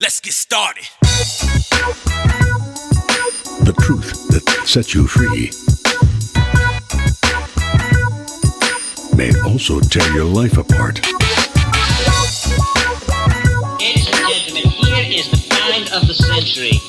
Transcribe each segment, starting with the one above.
Let's get started. The truth that sets you free may also tear your life apart. Ladies and gentlemen, here is the find of the century.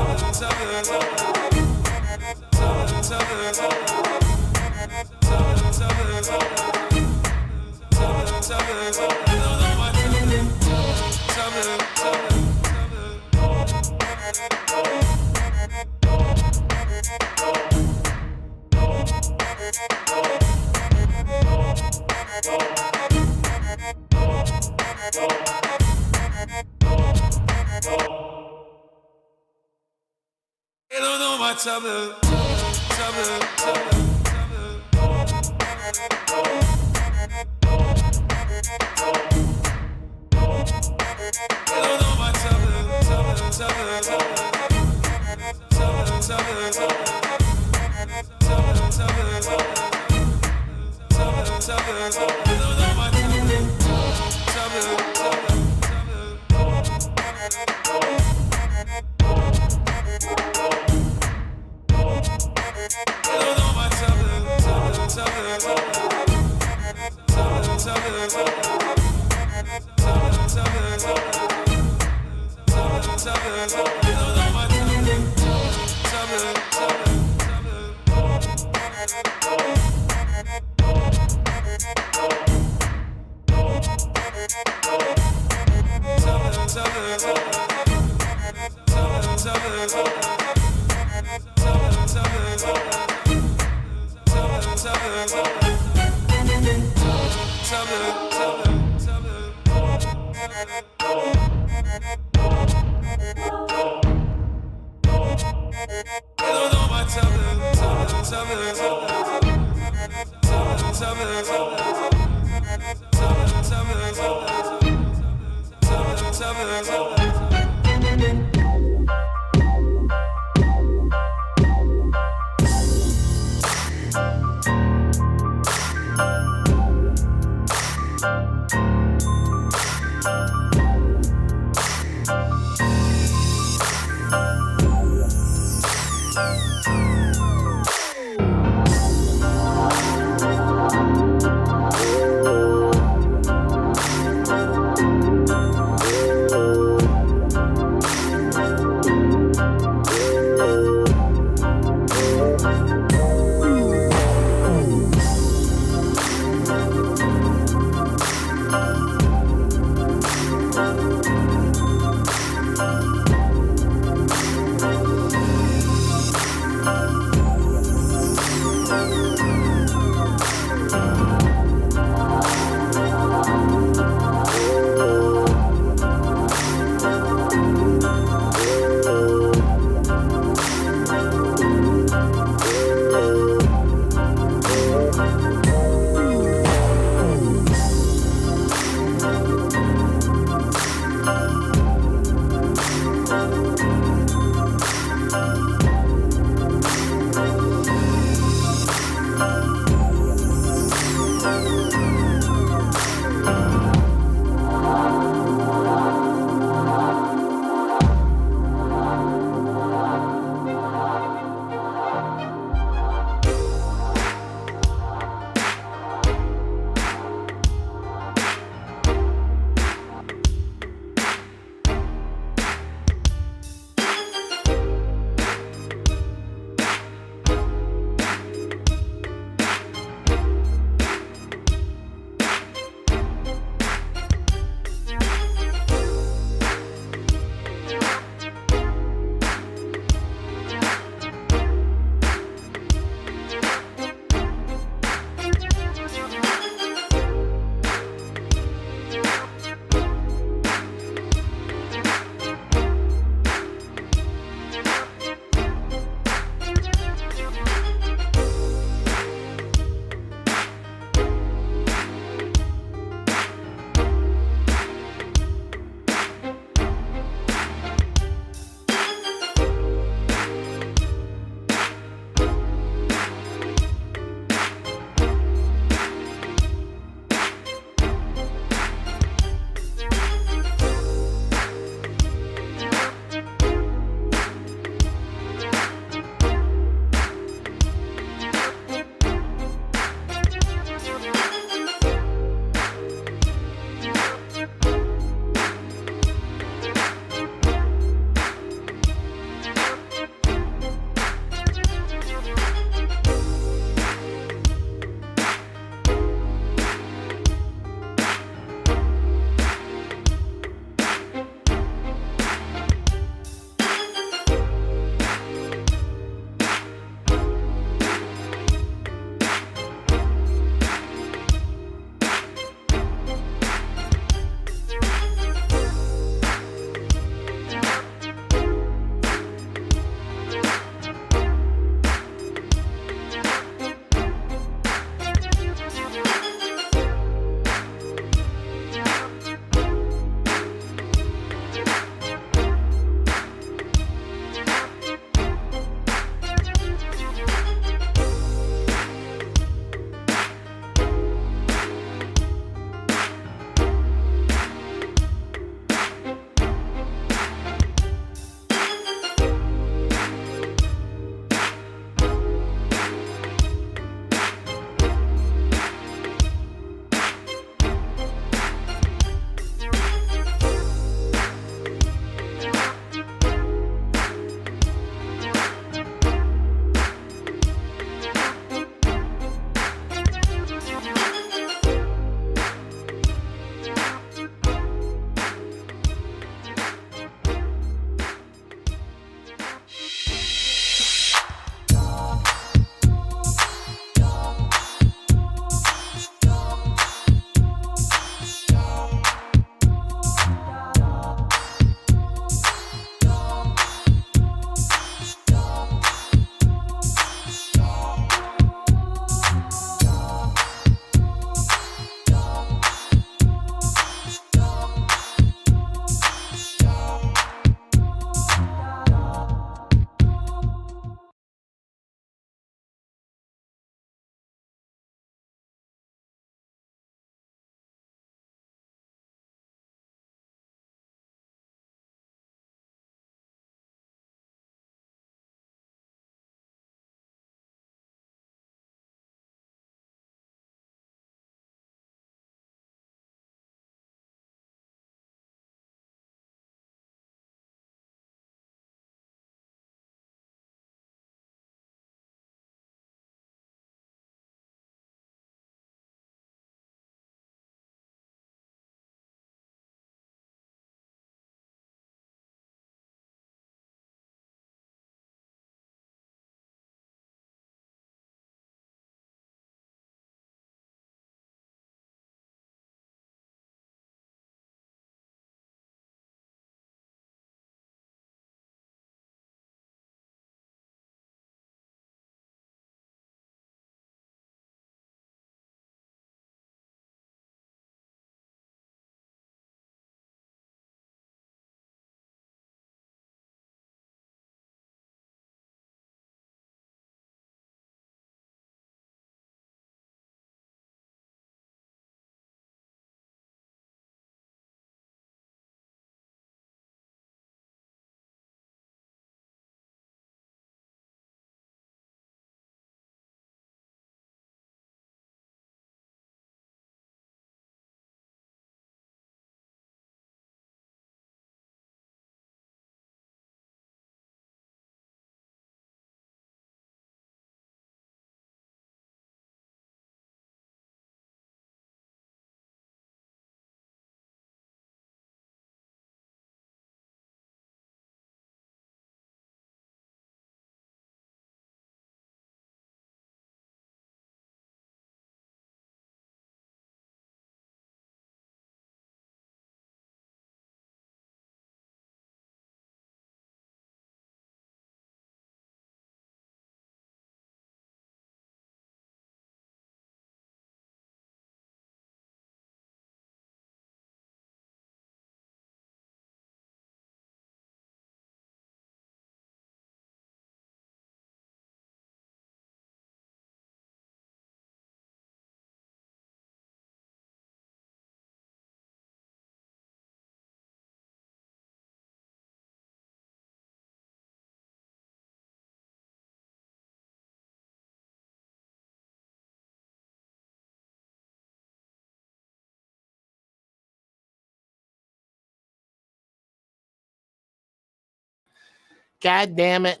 God damn it.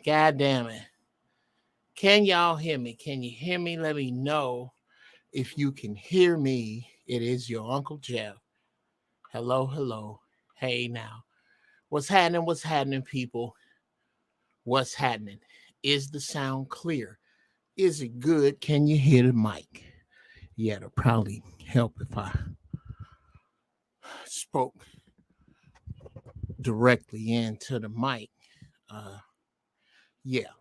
God damn it. Can y'all hear me? Can you hear me? Let me know if you can hear me. It is your Uncle Jeff. Hello, hello. Hey now. What's happening? What's happening, people? What's happening? Is the sound clear? Is it good? Can you hear the mic? Yeah, it'll probably help if I spoke directly into the mic. Yeah.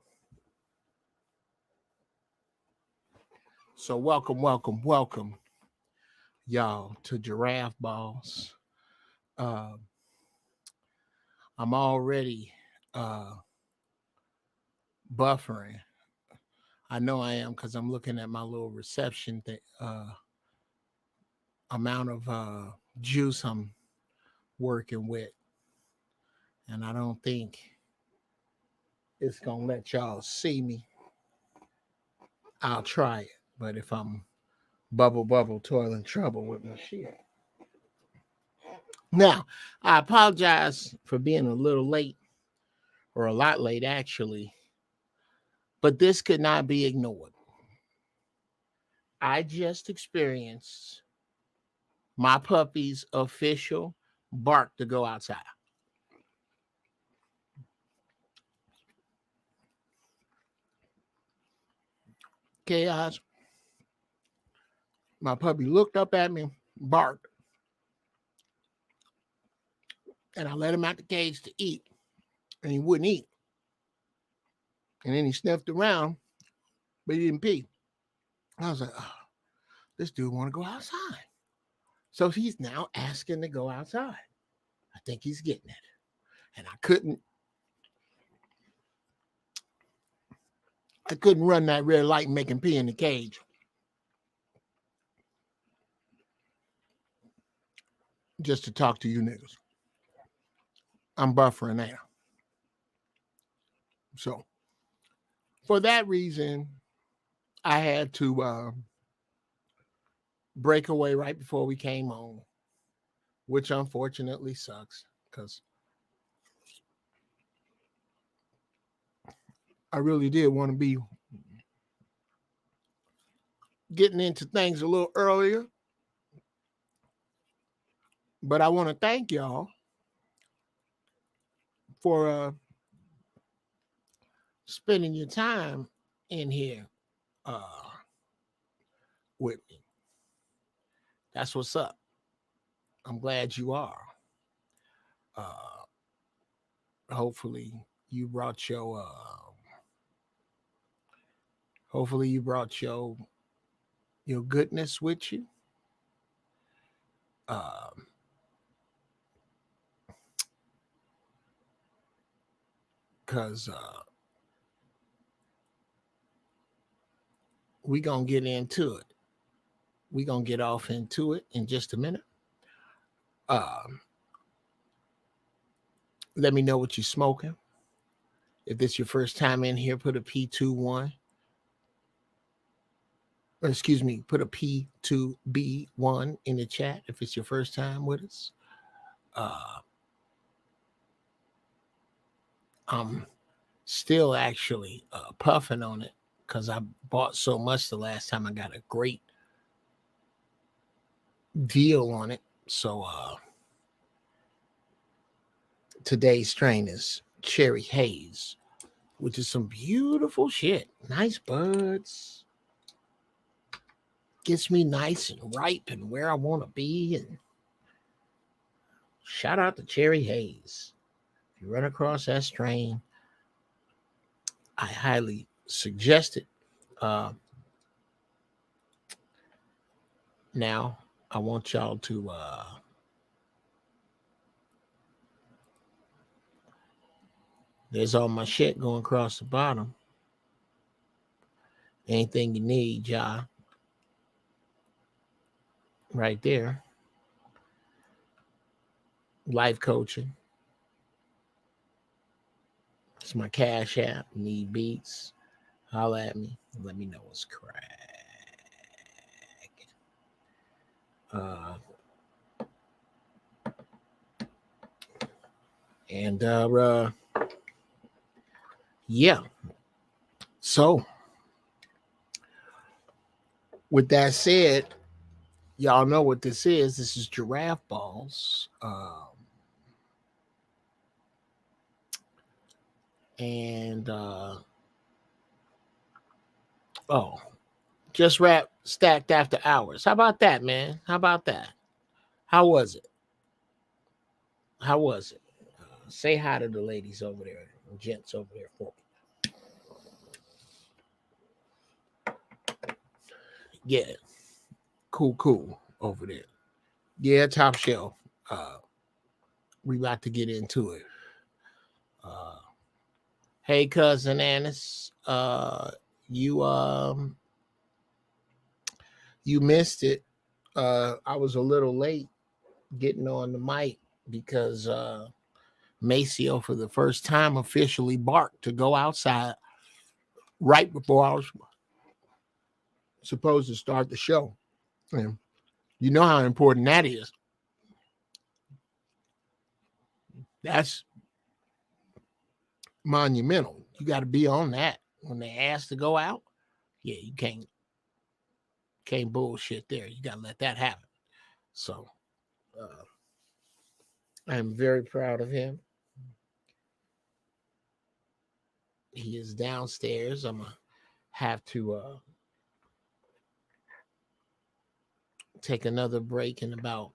So welcome, y'all, to GIRAFFEBALLZ. I'm already buffering. I know I am because I'm looking at my little reception amount of juice I'm working with, and I don't think it's gonna let y'all see me. I'll try it, but if I'm bubble toiling trouble with my shit. Now, I apologize for being a little late, or a lot late actually, but this could not be ignored. I just experienced my puppy's official bark to go outside. Chaos. My puppy looked up at me, barked, and I let him out the cage to eat, and he wouldn't eat. And then he sniffed around, but he didn't pee. I was like, oh, this dude want to go outside. So he's now asking to go outside. I think he's getting it. And I couldn't run that red light and make him pee in the cage. Just to talk to you niggas. I'm buffering there. So for that reason, I had to break away right before we came on, which unfortunately sucks because I really did want to be getting into things a little earlier. But I want to thank y'all for spending your time in here with me. That's what's up. I'm glad you are. Hopefully you brought your goodness with you. Because we gonna get into it. We gonna get off into it in just a minute. Let me know what you're smoking. If this your first time in here, put a P21. Or excuse me, put a P2B1 in the chat if it's your first time with us. I'm still actually puffing on it because I bought so much the last time. I got a great deal on it. So today's strain is Cherry Haze, which is some beautiful shit. Nice buds. Gets me nice and ripe and where I want to be. And shout out to Cherry Haze. If you run across that strain, I highly suggest it. Now, I want y'all to there's all my shit going across the bottom. Anything you need, y'all. Right there. Life coaching. It's my Cash App. Need beats. Holla at me. Let me know what's crack. And Yeah. So, with that said, y'all know what this is. This is Giraffe Balls. And oh, just rap stacked after hours. How about that, man? How about that? How was it? How was it? Say hi to the ladies over there, gents over there for me. Yeah, cool over there. Yeah, top shelf. We about to get into it. Hey, cousin Annis. You you missed it. I was a little late getting on the mic because Maceo, for the first time, officially barked to go outside right before I was supposed to start the show. And you know how important that is. That's monumental. You got to be on that when they ask to go out. Yeah, you can't bullshit there. You got to let that happen. So I'm very proud of him. He is downstairs. I'm gonna have to take another break in about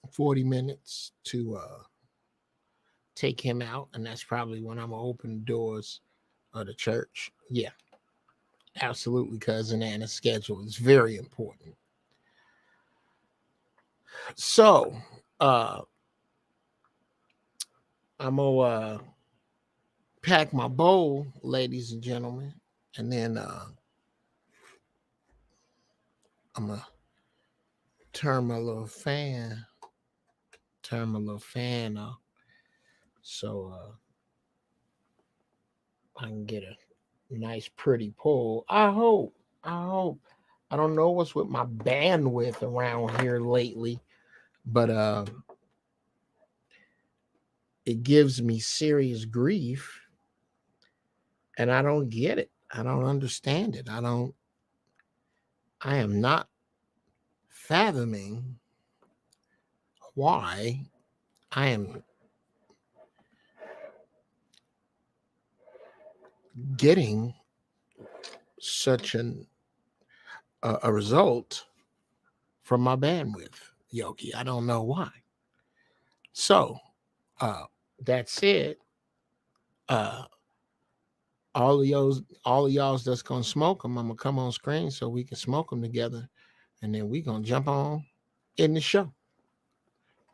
40 minutes to take him out, and that's probably when I'm gonna open the doors of the church. Yeah, absolutely, cousin Anna's schedule is very important. So I'm gonna pack my bowl, ladies and gentlemen, and then I'm gonna turn my little fan off so I can get a nice pretty pull. I hope. I don't know what's with my bandwidth around here lately, but it gives me serious grief, and I don't get it. I don't understand it. I am not fathoming why I am getting such a result from my bandwidth, Yogi. I don't know why. So that said, uh all of y'all's that's gonna smoke them, I'm gonna come on screen so we can smoke them together, and then we gonna jump on in the show.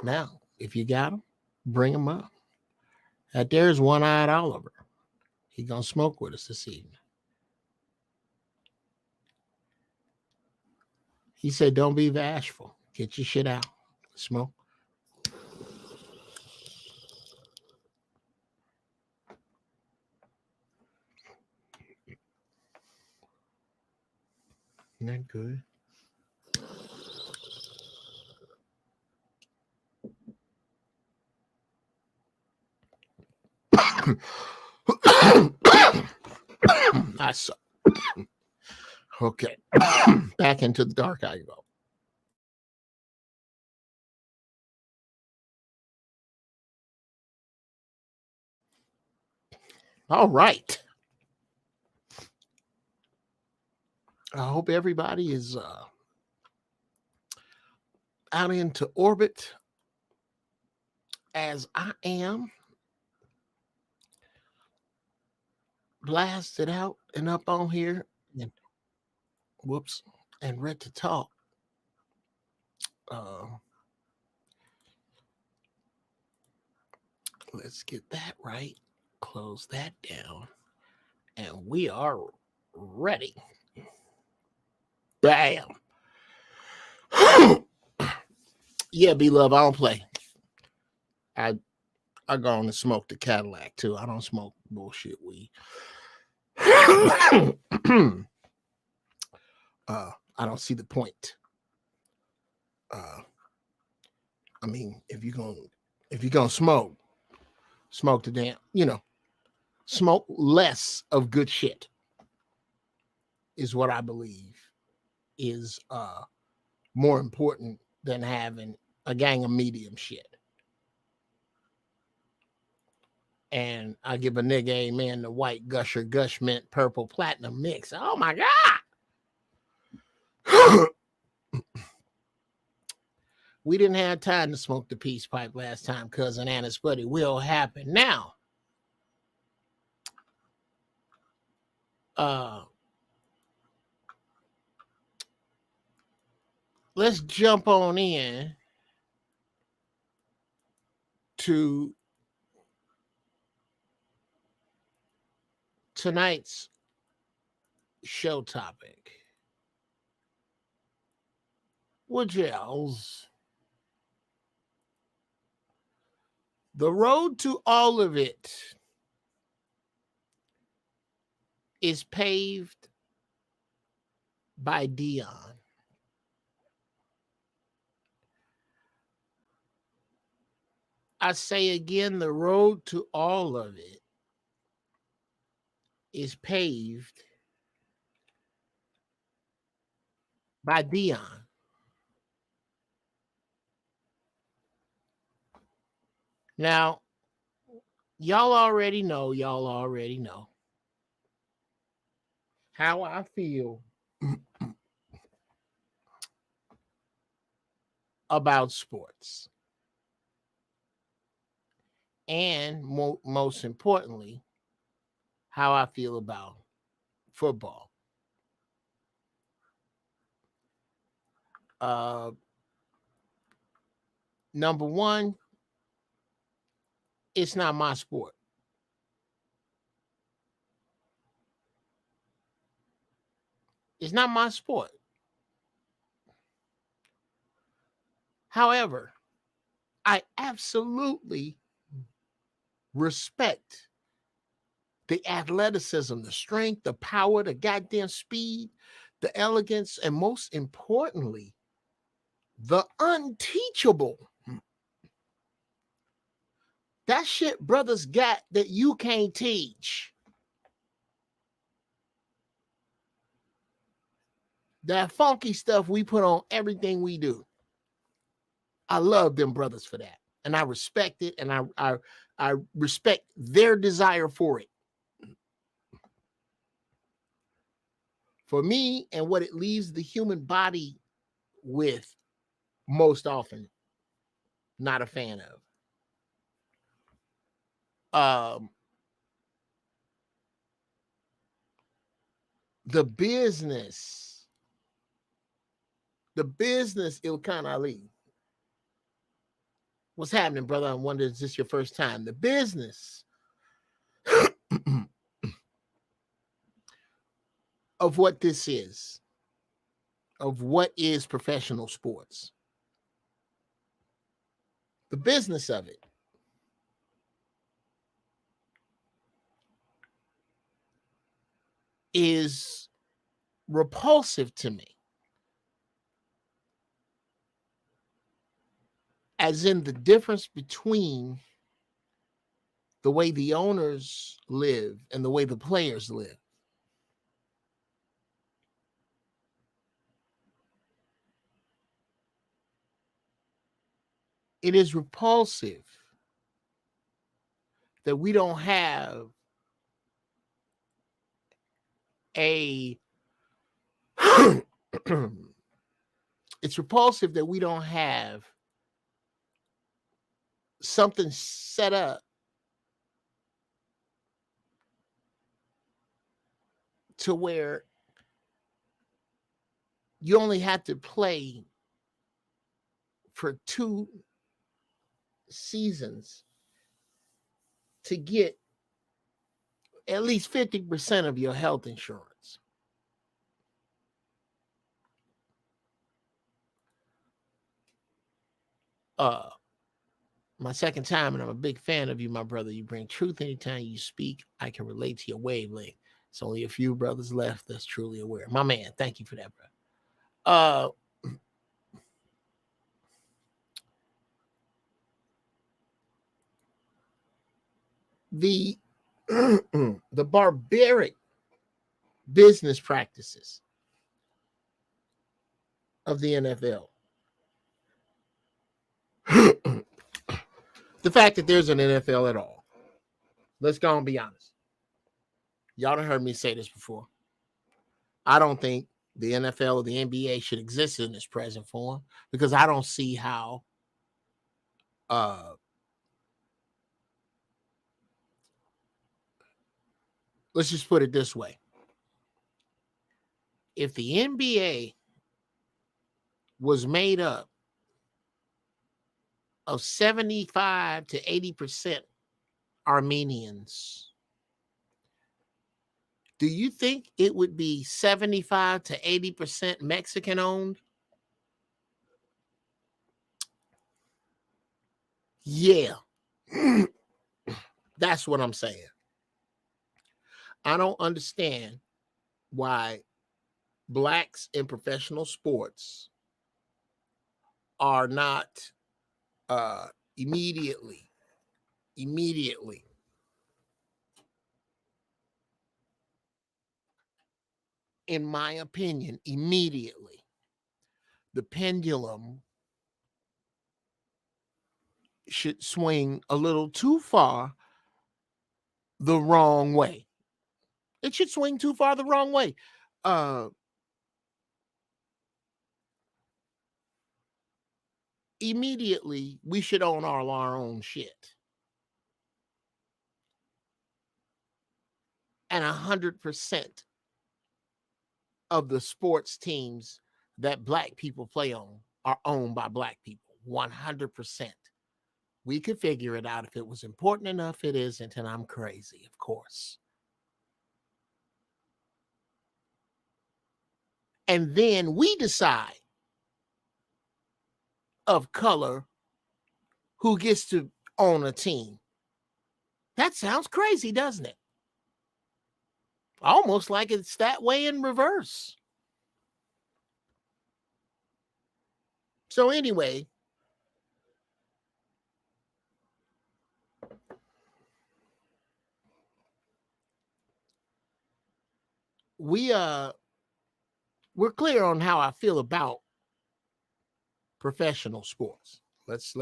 Now, if you got them, bring them up. That there's One-Eyed Oliver. He gonna smoke with us this evening. He said, "Don't be bashful. Get your shit out. Smoke." Isn't that good? I suck. Okay. Back into the dark I go. All right. I hope everybody is out into orbit as I am, blasted out and up on here, and whoops, and ready to talk. Let's get that right. Close that down. And we are ready. Bam. Yeah, beloved, I don't play. I go on and smoke the Cadillac too. I don't smoke bullshit weed. I don't see the point. I mean, if you're gonna smoke the damn, smoke less of good shit is what I believe is more important than having a gang of medium shit. And I give a nigga amen the white gusher gush mint purple platinum mix. Oh my God. We didn't have time to smoke the peace pipe last time, cousin Anna's, but it will happen now. Let's jump on in to tonight's show topic. Would y'all's the road to all of it is paved by Deion. I say again, the road to all of it is paved by Deion. Now, y'all already know how I feel about sports. And most importantly, how I feel about football. Number one, it's not my sport. It's not my sport. However, I absolutely respect the athleticism, the strength, the power, the goddamn speed, the elegance, and most importantly, the unteachable. That shit brothers got that you can't teach. That funky stuff we put on everything we do. I love them brothers for that. And I respect it. And I respect their desire for it. For me, and what it leaves the human body with, most often, not a fan of. The business, Ilkan Ali. What's happening, brother? I wonder, is this your first time? The business of what this is, of what is professional sports. The business of it is repulsive to me. As in the difference between the way the owners live and the way the players live. It is repulsive that we don't have it's repulsive that we don't have something set up to where you only have to play for 2 seasons to get at least 50% of your health insurance. My second time, and I'm a big fan of you, my brother. You bring truth anytime you speak. I can relate to your wavelength. It's only a few brothers left that's truly aware. My man, thank you for that, bro. The the barbaric business practices of the NFL. The fact that there's an NFL at all. Let's go and be honest. Y'all done heard me say this before. I don't think the NFL or the NBA should exist in its present form because I don't see how let's just put it this way. If the NBA was made up of 75 to 80% Armenians, do you think it would be 75 to 80% Mexican owned? Yeah. That's what I'm saying. I don't understand why blacks in professional sports are not immediately, in my opinion, immediately, the pendulum should swing a little too far the wrong way. It should swing too far the wrong way. Immediately, we should own all our own shit. And 100% of the sports teams that black people play on are owned by black people. 100%. We could figure it out if it was important enough. It isn't, and I'm crazy, of course. And then we decide of color who gets to own a team. That sounds crazy, doesn't it? Almost like it's that way in reverse. So anyway, we're clear on how I feel about professional sports. Let's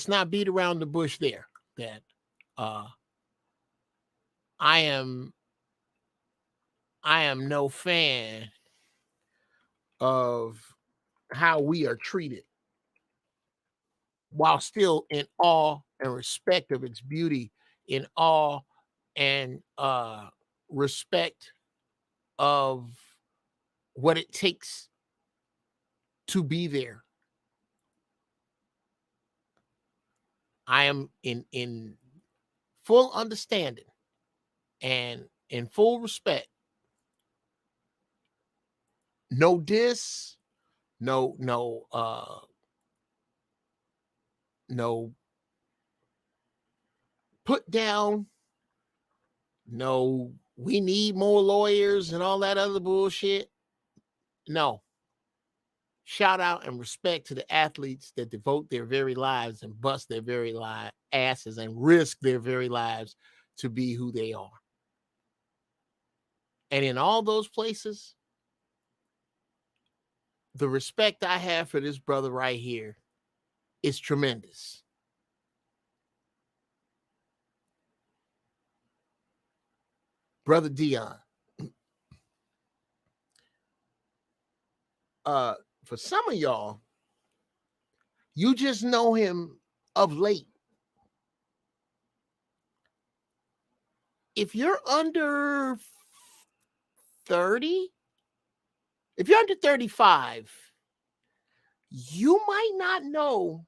not beat around the bush there. That I am no fan of how we are treated, while still in awe and respect of its beauty, in awe and respect of what it takes to be there. I am in full understanding and in full respect. No diss, no put down, no we need more lawyers and all that other bullshit. No. Shout out and respect to the athletes that devote their very lives and bust their very asses and risk their very lives to be who they are. And in all those places, the respect I have for this brother right here is tremendous. Brother Deion. For some of y'all, you just know him of late. If you're under 30, if you're under 35, you might not know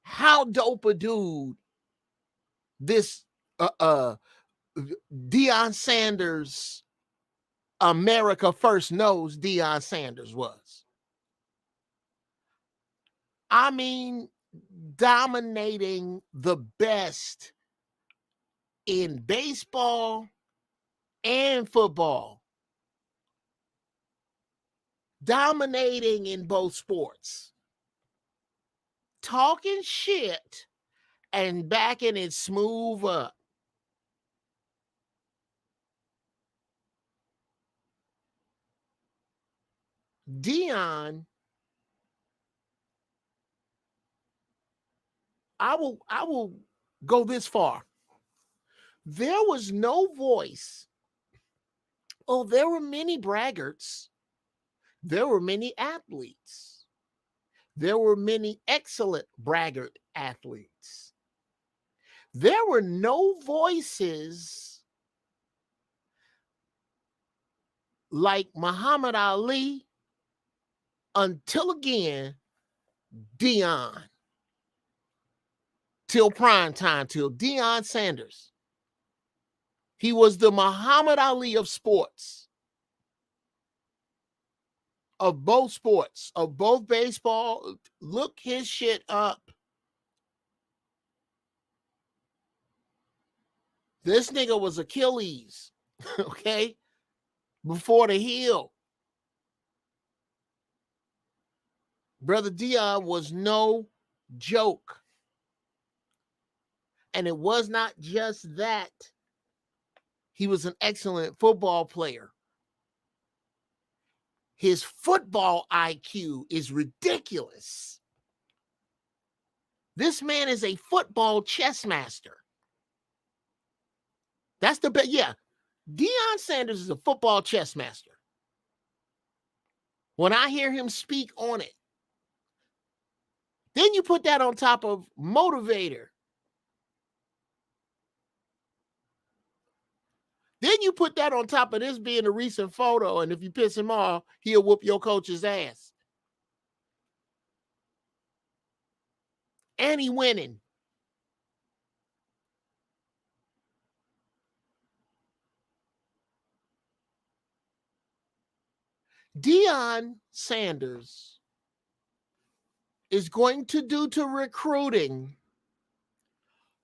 how dope a dude this Deion Sanders, America First knows Deion Sanders was. I mean, dominating the best in baseball and football. Dominating in both sports. talking shit and backing it smooth up. Deion, I will go this far. There was no voice. Oh, there were many braggarts. There were many athletes. There were many excellent braggart athletes. There were no voices like Muhammad Ali until again Deion. Till prime time, till Deion Sanders. He was the Muhammad Ali of sports. Of both sports, of both baseball. Look his shit up. This nigga was Achilles, okay? Before the heel. Brother Deion was no joke. And it was not just that. He was an excellent football player. His football IQ is ridiculous. This man is a football chess master. That's the best. Yeah. Deion Sanders is a football chess master. When I hear him speak on it, then you put that on top of motivator. Then you put that on top of this being a recent photo, and if you piss him off, he'll whoop your coach's ass. And he winning. Deion Sanders is going to do to recruiting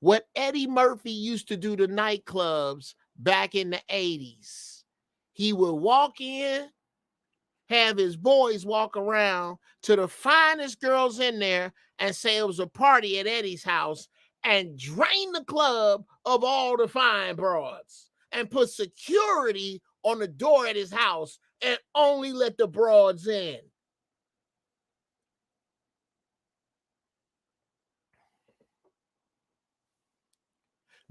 what Eddie Murphy used to do to nightclubs back in the 80s. He would walk in, have his boys walk around to the finest girls in there and say it was a party at Eddie's house and drain the club of all the fine broads and put security on the door at his house and only let the broads in.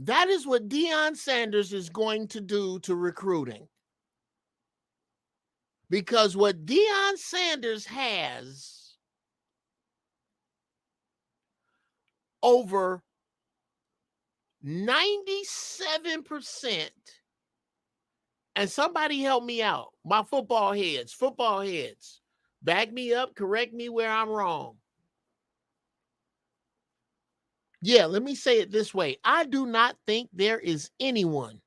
That is what Deion Sanders is going to do to recruiting. Because what Deion Sanders has over 97%, and somebody help me out, my football heads, back me up, correct me where I'm wrong. Yeah, let me say it this way. I do not think there is anyone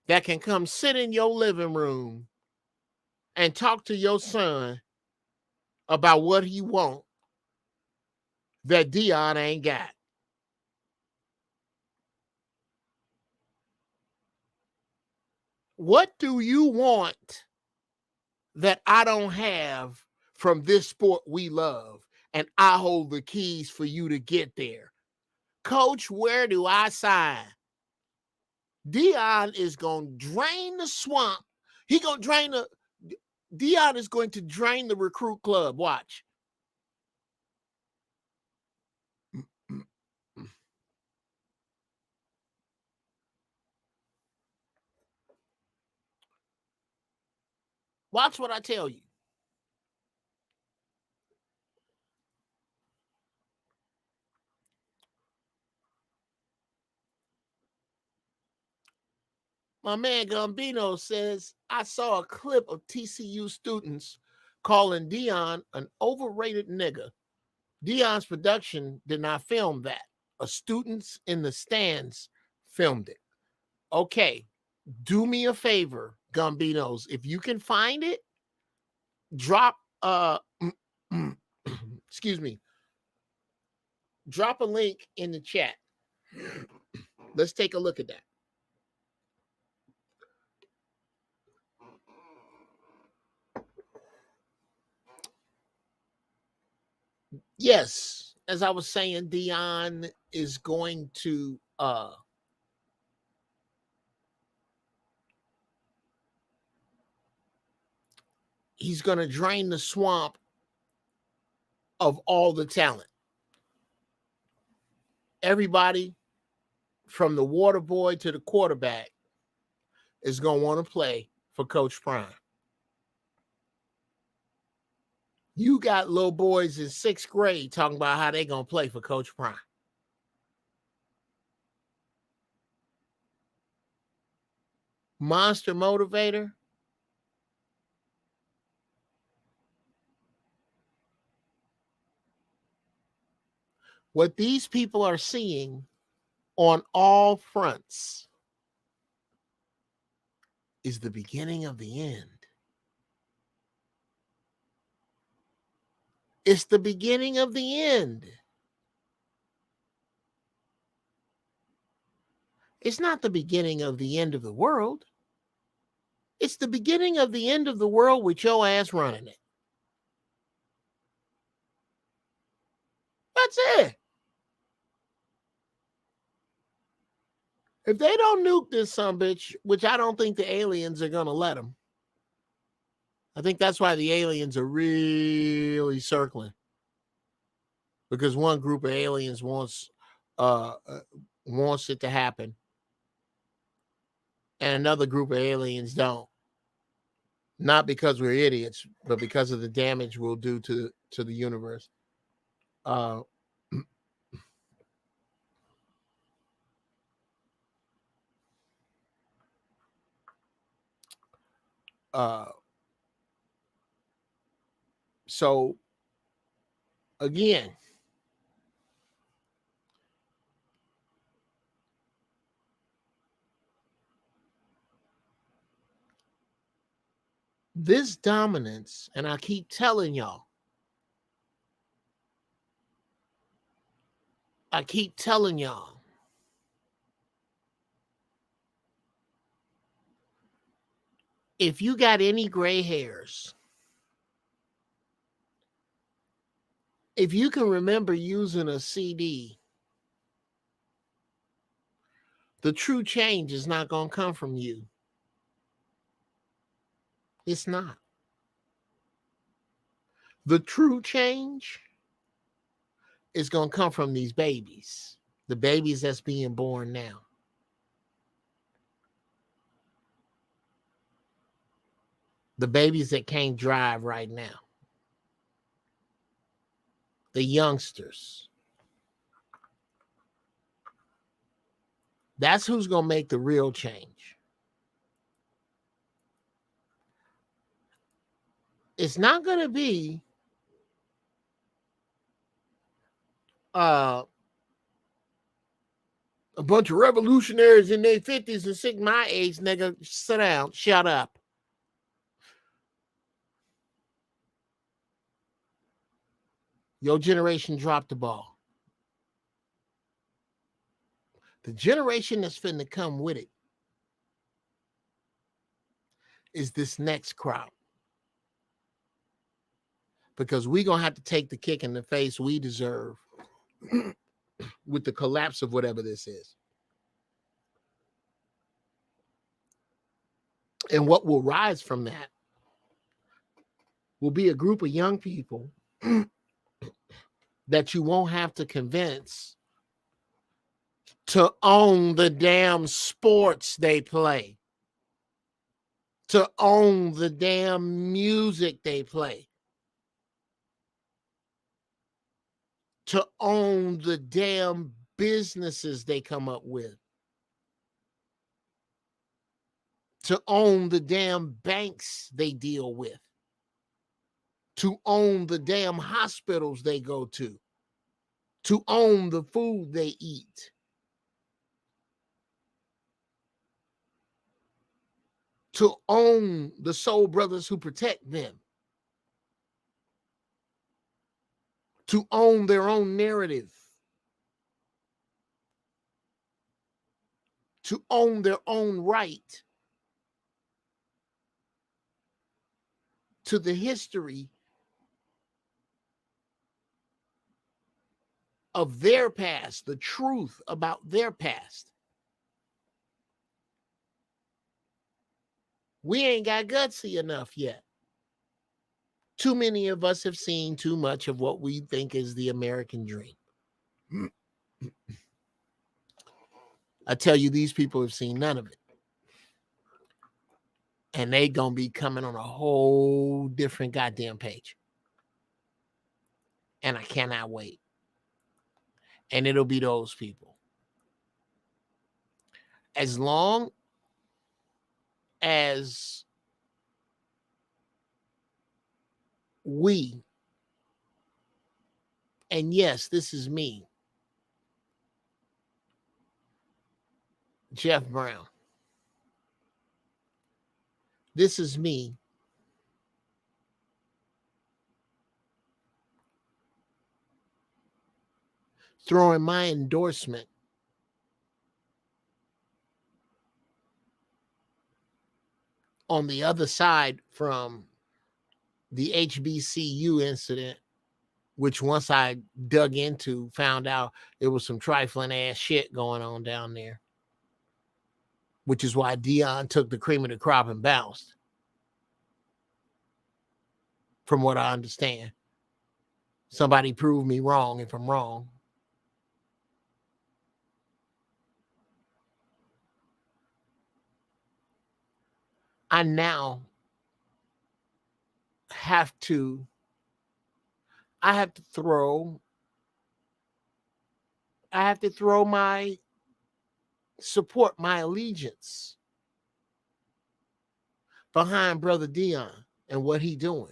that can come sit in your living room and talk to your son about what he wants that Deion ain't got. What do you want that I don't have from this sport we love? And I hold the keys for you to get there. Coach, where do I sign? Deion is going to drain the swamp. Deion is going to drain the recruit club. Watch. Watch what I tell you. My man Gambino says, I saw a clip of TCU students calling Deion an overrated nigga. Deion's production did not film that. Students in the stands filmed it. Okay, do me a favor, Gambinos. If you can find it, drop excuse me. Drop a link in the chat. Let's take a look at that. Yes, as I was saying, Deion is going to he's going to drain the swamp of all the talent. Everybody from the water boy to the quarterback is going to want to play for Coach Prime. You got little boys in 6th grade talking about how they're going to play for Coach Prime. Monster motivator. What these people are seeing on all fronts is the beginning of the end. It's the beginning of the end. It's not the beginning of the end of the world. It's the beginning of the end of the world with your ass running it. That's it. If they don't nuke this sumbitch, which I don't think the aliens are going to let them, I think that's why the aliens are really circling. Because one group of aliens wants it to happen, and another group of aliens don't. Not because we're idiots, but because of the damage we'll do to the universe. So again, this dominance, and I keep telling y'all, if you got any gray hairs, if you can remember using a CD, the true change is not going to come from you. It's not. The true change is going to come from these babies, the babies that's being born now. The babies that can't drive right now. The youngsters. That's who's going to make the real change. It's not going to be a bunch of revolutionaries in their 50s and 60s, my age, nigga. Sit down, shut up. Your generation dropped the ball. The generation that's finna come with it is this next crowd. Because we're going to have to take the kick in the face we deserve with the collapse of whatever this is. And what will rise from that will be a group of young people that you won't have to convince to own the damn sports they play, to own the damn music they play, to own the damn businesses they come up with, to own the damn banks they deal with, to own the damn hospitals they go to own the food they eat, to own the soul brothers who protect them, to own their own narrative, to own their own right to the history of their past, the truth about their past. We ain't got gutsy enough yet. Too many of us have seen too much of what we think is the American dream. I tell you, these people have seen none of it. And they gonna be coming on a whole different goddamn page. And I cannot wait. And it'll be those people. As long as we, and yes, this is me, Jeff Brown. This is me throwing my endorsement on the other side from the HBCU incident, which once I dug into, found out it was some trifling ass shit going on down there, which is why Deion took the cream of the crop and bounced, from what I understand. Somebody prove me wrong if I'm wrong. I now have to throw my support, my allegiance behind Brother Deion and what he doing.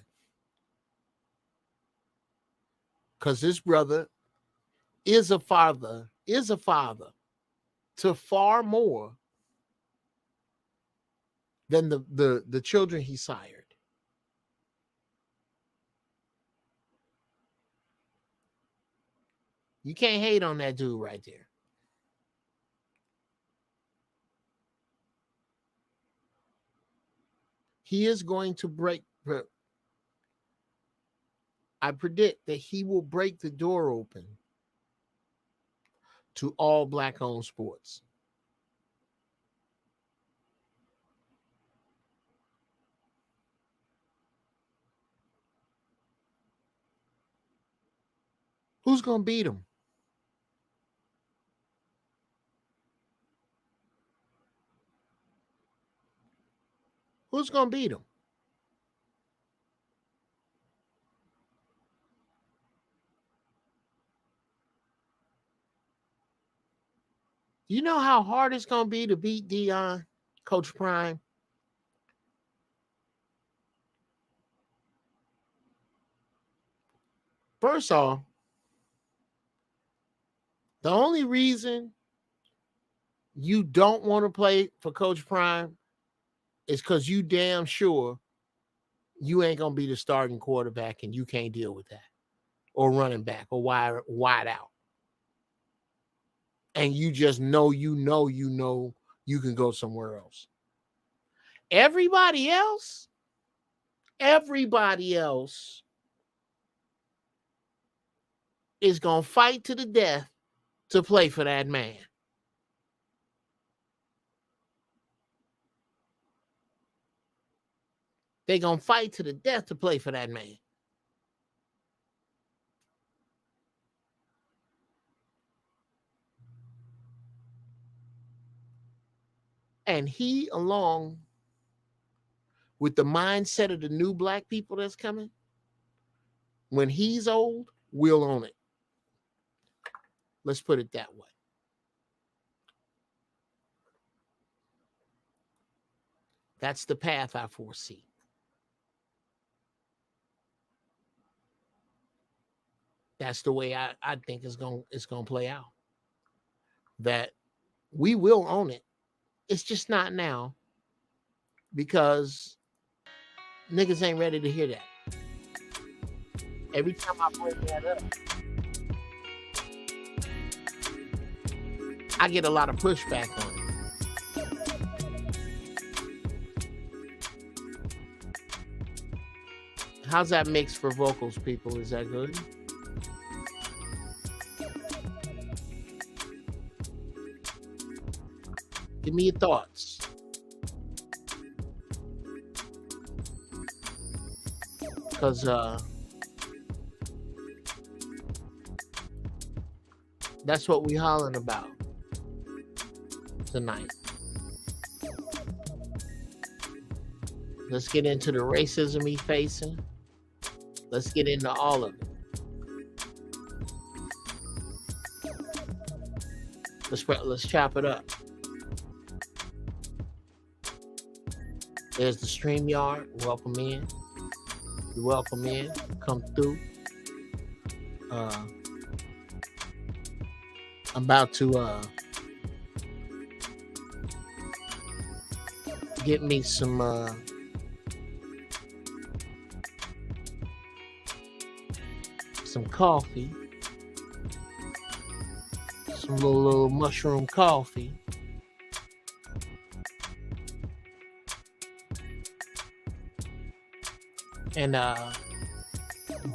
Because this brother is a father to far more than the children he sired. You can't hate on that dude right there. He is going to break. I predict that he will break the door open to all Black-owned sports. Who's going to beat him? Who's going to beat him? You know how hard it's going to be to beat Deion, Coach Prime? First off, the only reason you don't want to play for Coach Prime is because you damn sure you ain't going to be the starting quarterback and you can't deal with that, or running back, or wide out. And you just know you can go somewhere else. Everybody else is going to fight to the death to play for that man. They're going to fight to the death to play for that man. And he, along with the mindset of the new Black people that's coming, when he's old, we'll own it. Let's put it that way. That's the path I foresee. That's the way I think it's going to play out. That we will own it. It's just not now, because niggas ain't ready to hear that. Every time I bring that up, I get a lot of pushback on it. How's that mix for vocals, people? Is that good? Give me your thoughts. Because that's what we hollering about tonight. Let's get into the racism he facing. Let's get into all of it. Let's chop it up. There's the StreamYard. Welcome in. You're welcome in. Come through. I'm about to get me some coffee. Some little mushroom coffee. And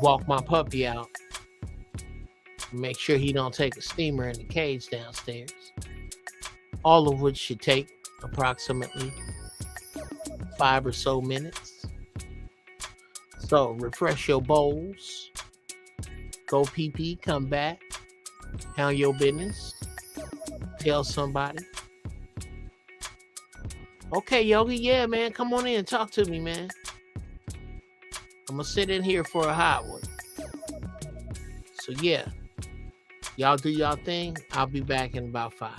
walk my puppy out. Make sure he don't take a steamer in the cage downstairs. All of which should take approximately 5 or so minutes. So refresh your bowls. Go pee, come back. Handle your business. Tell somebody. Okay, Yogi, yeah, man, come on in. Talk to me, man. I'm gonna sit in here for a hot one. So yeah, y'all do y'all thing. I'll be back in about 5.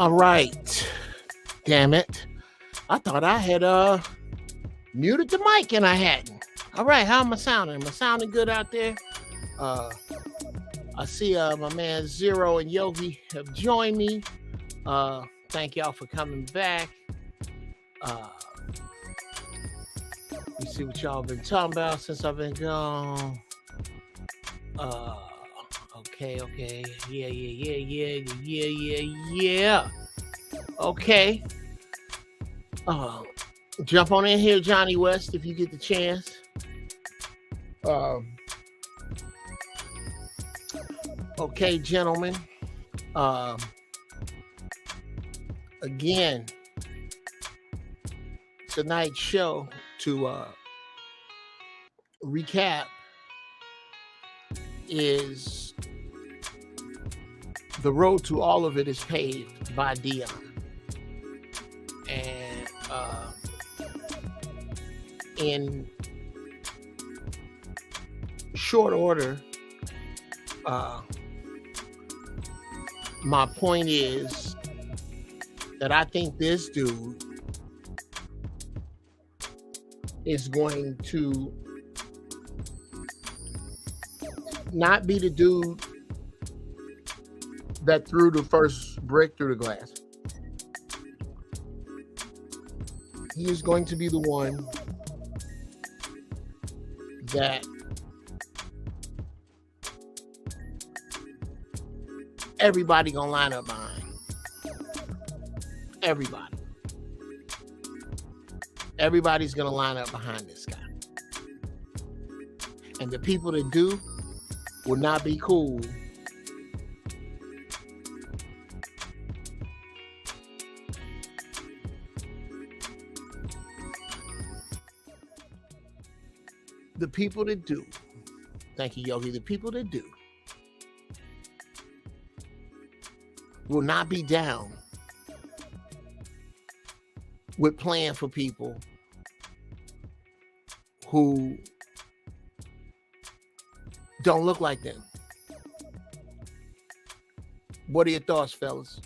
All right. Damn it. I thought I had muted the mic and I hadn't. All right, how am I sounding? Am I sounding good out there? I see my man Zero and Yogi have joined me. Thank y'all for coming back. You see what y'all been talking about since I've been gone. Okay. Yeah. Okay. Jump on in here, Johnny West, if you get the chance. Okay, gentlemen. Again, tonight's show to recap is the road to all of it is paved by Deion. And in short order, my point is that I think this dude is going to not be the dude that threw the first brick through the glass. He is going to be the one that everybody gonna line up behind. Everybody. Everybody's gonna line up behind this guy. And the people that do will not be cool the people that do, thank you, Yogi, the people that do will not be down with playing for people who don't look like them. What are your thoughts, fellas?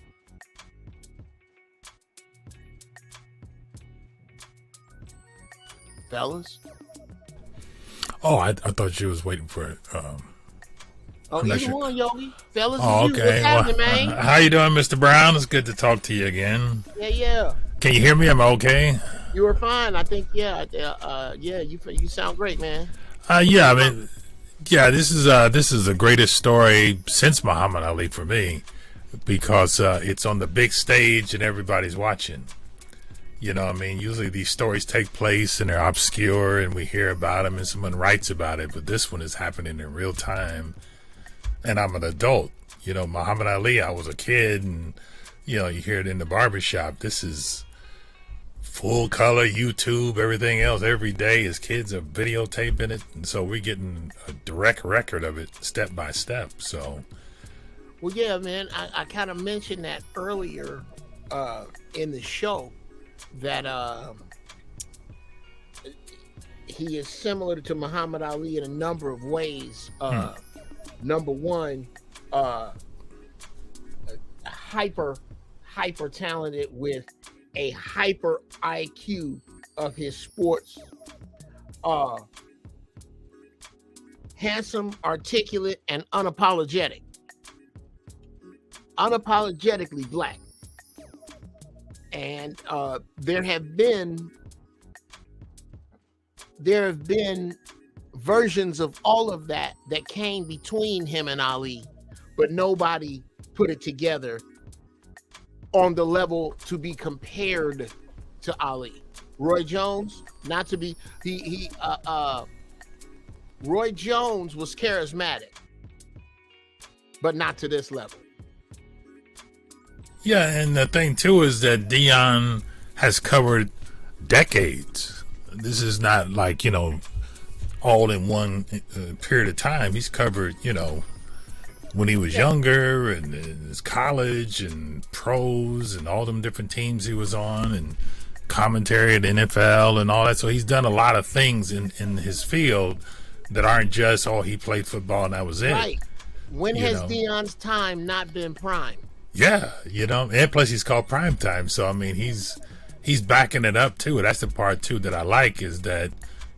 Fellas? Oh, I thought you was waiting for it. Oh, either one, Yogi. Fellas, oh, okay. What's happening, man? How you doing, Mr. Brown? It's good to talk to you again. Yeah. Can you hear me? Am I okay? You were fine. I think, yeah, you sound great, man. Yeah, I mean, yeah, this is the greatest story since Muhammad Ali for me, because it's on the big stage and everybody's watching. You know what I mean? Usually these stories take place and they're obscure and we hear about them and someone writes about it, but this one is happening in real time. And I'm an adult. You know, Muhammad Ali, I was a kid, and, you know, you hear it in the barbershop. This is full color, YouTube, everything else. Every day his kids are videotaping it. And so we're getting a direct record of it step by step. So, well, yeah, man, I kind of mentioned that earlier in the show, that he is similar to Muhammad Ali in a number of ways. Number one, hyper talented with a hyper IQ of his sports. Handsome, articulate, and unapologetic. Unapologetically black. And there have been versions of all of that came between him and Ali, but nobody put it together on the level to be compared to Ali. Roy Jones, not to be Roy Jones was charismatic, but not to this level. yeah, and the thing too is that Deion has covered decades. This is not like, you know, all in one period of time. He's covered, you know, when he was younger and in his college and pros and all them different teams he was on and commentary at NFL and all that. So he's done a lot of things in his field that aren't just, oh, he played football and that was it. Right. When has Deion's time not been prime? Yeah, you know, and plus he's called prime time. So, I mean, he's backing it up too. That's the part too that I like, is that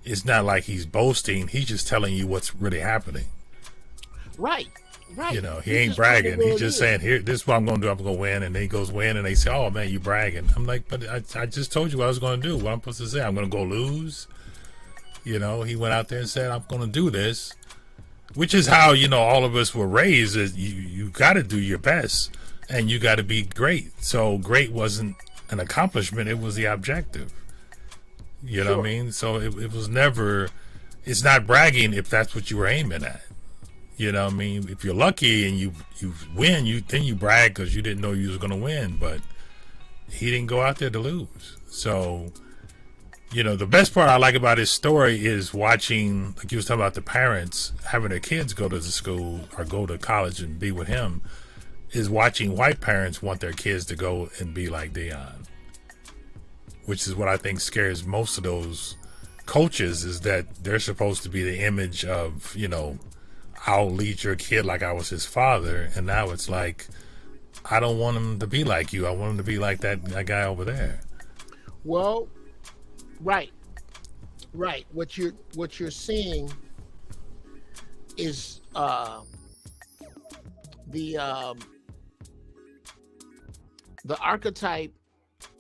it's not like he's boasting. He's just telling you what's really happening. Right. You know, he ain't bragging. He's just saying, here, this is what I'm going to do. I'm going to win. And then he goes win, and they say, oh, man, you bragging. I'm like, but I just told you what I was going to do. What I'm supposed to say? I'm going to go lose? You know, he went out there and said, I'm going to do this, which is how, you know, all of us were raised. Is you got to do your best, and you got to be great. So great wasn't an accomplishment. It was the objective. You know what I mean? So it was never, it's not bragging if that's what you were aiming at. You know what I mean? If you're lucky and you win, then you brag because you didn't know you was going to win. But he didn't go out there to lose. So You know, the best part I like about his story is watching, like you was talking about the parents having their kids go to the school or go to college and be with him, is watching white parents want their kids to go and be like Deion, which is what I think scares most of those coaches, is that they're supposed to be the image of, you know, I'll lead your kid like I was his father, and now it's like, I don't want him to be like you. I want him to be like that guy over there. Well, right. What you're seeing is the archetype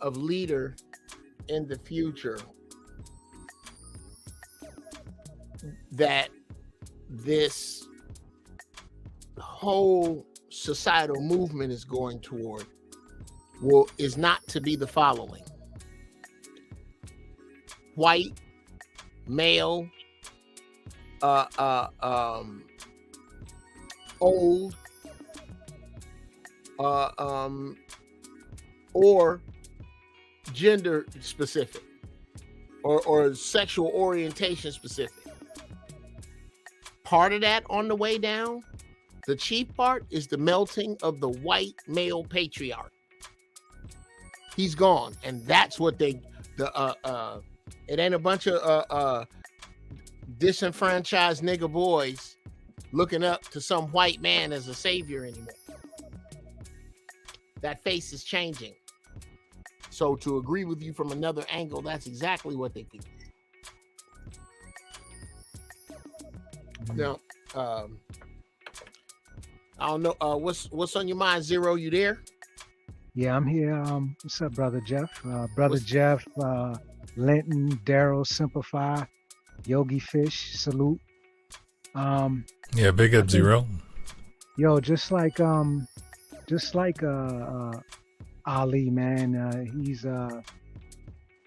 of leader in the future that this whole societal movement is going toward is not to be the following: white, male, old, or gender specific, or sexual orientation specific. Part of that on the way down, the chief part, is the melting of the white male patriarch. He's gone, and that's what it ain't a bunch of disenfranchised nigger boys looking up to some white man as a savior anymore. That face is changing. So to agree with you from another angle, that's exactly what they feel. Now, I don't know. What's on your mind, Zero? You there? Yeah, I'm here. What's up, brother Jeff? Jeff, Linton, Daryl, Simplify, Yogi Fish, salute. Yeah, big up, Zero. Yo, just like Ali, man,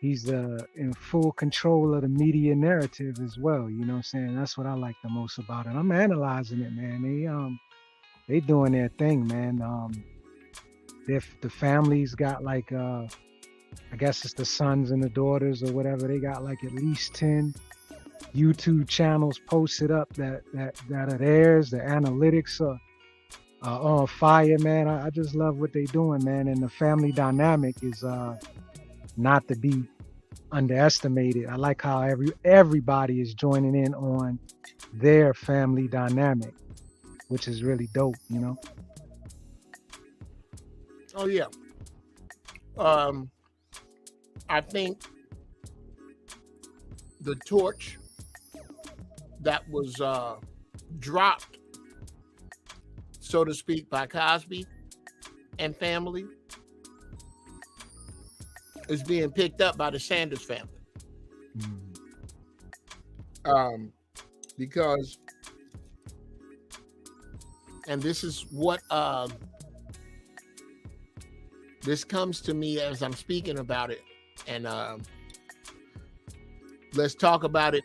he's in full control of the media narrative as well. You know what I'm saying? That's what I like the most about it. I'm analyzing it, man. They doing their thing, man. If the families got like I guess it's the sons and the daughters or whatever, they got like at least 10 YouTube channels posted up that are theirs. The analytics are on fire, man. I just love what they doing, man. And the family dynamic is not to be underestimated. I like how everybody is joining in on their family dynamic, which is really dope, you know. Oh yeah. I think the torch that was dropped, so to speak, by Cosby and family is being picked up by the Sanders family. Because, and this is what this comes to me as I'm speaking about it, and let's talk about it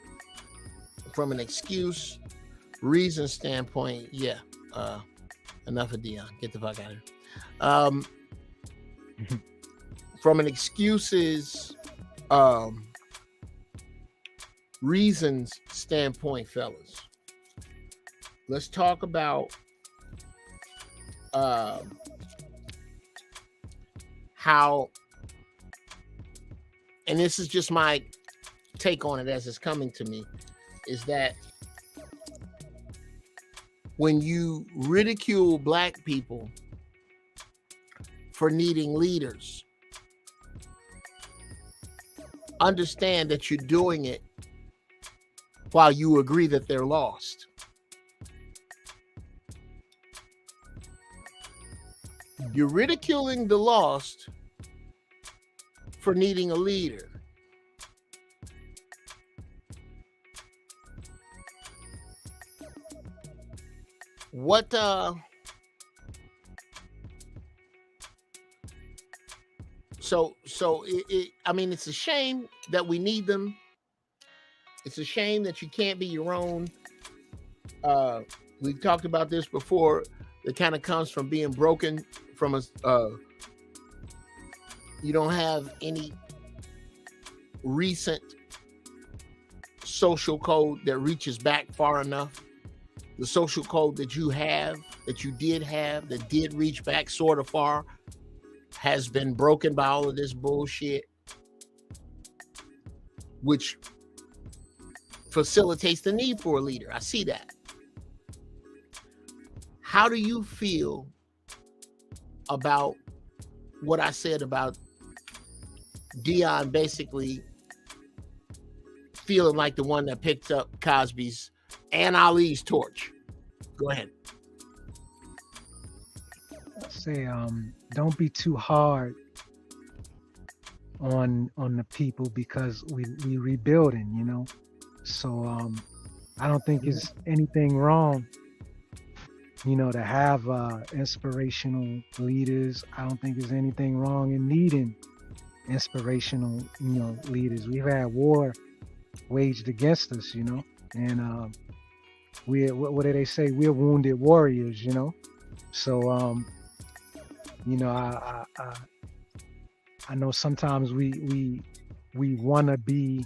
from an excuse reason standpoint. Yeah, enough of Deion. Get the fuck out of here. From an excuses reasons standpoint, fellas, let's talk about how, and this is just my take on it as it's coming to me, is that when you ridicule Black people for needing leaders, understand that you're doing it while you agree that they're lost. You're ridiculing the lost for needing a leader. What I mean, it's a shame that we need them. It's a shame that you can't be your own. We talked about this before. It kind of comes from being broken from a you don't have any recent social code that reaches back far enough. The social code that you have, that you did have, that did reach back sort of far, has been broken by all of this bullshit, which facilitates the need for a leader. I see that. How do you feel about what I said about Deion basically feeling like the one that picked up Cosby's and Ali's torch? Go ahead. Say, don't be too hard on the people, because we rebuilding, you know. So I don't think it's anything wrong, you know, to have inspirational leaders. I don't think there's anything wrong in needing inspirational, you know, leaders. We've had war waged against us, you know, and what do they say? We're wounded warriors, you know. So you know, I know sometimes we want to be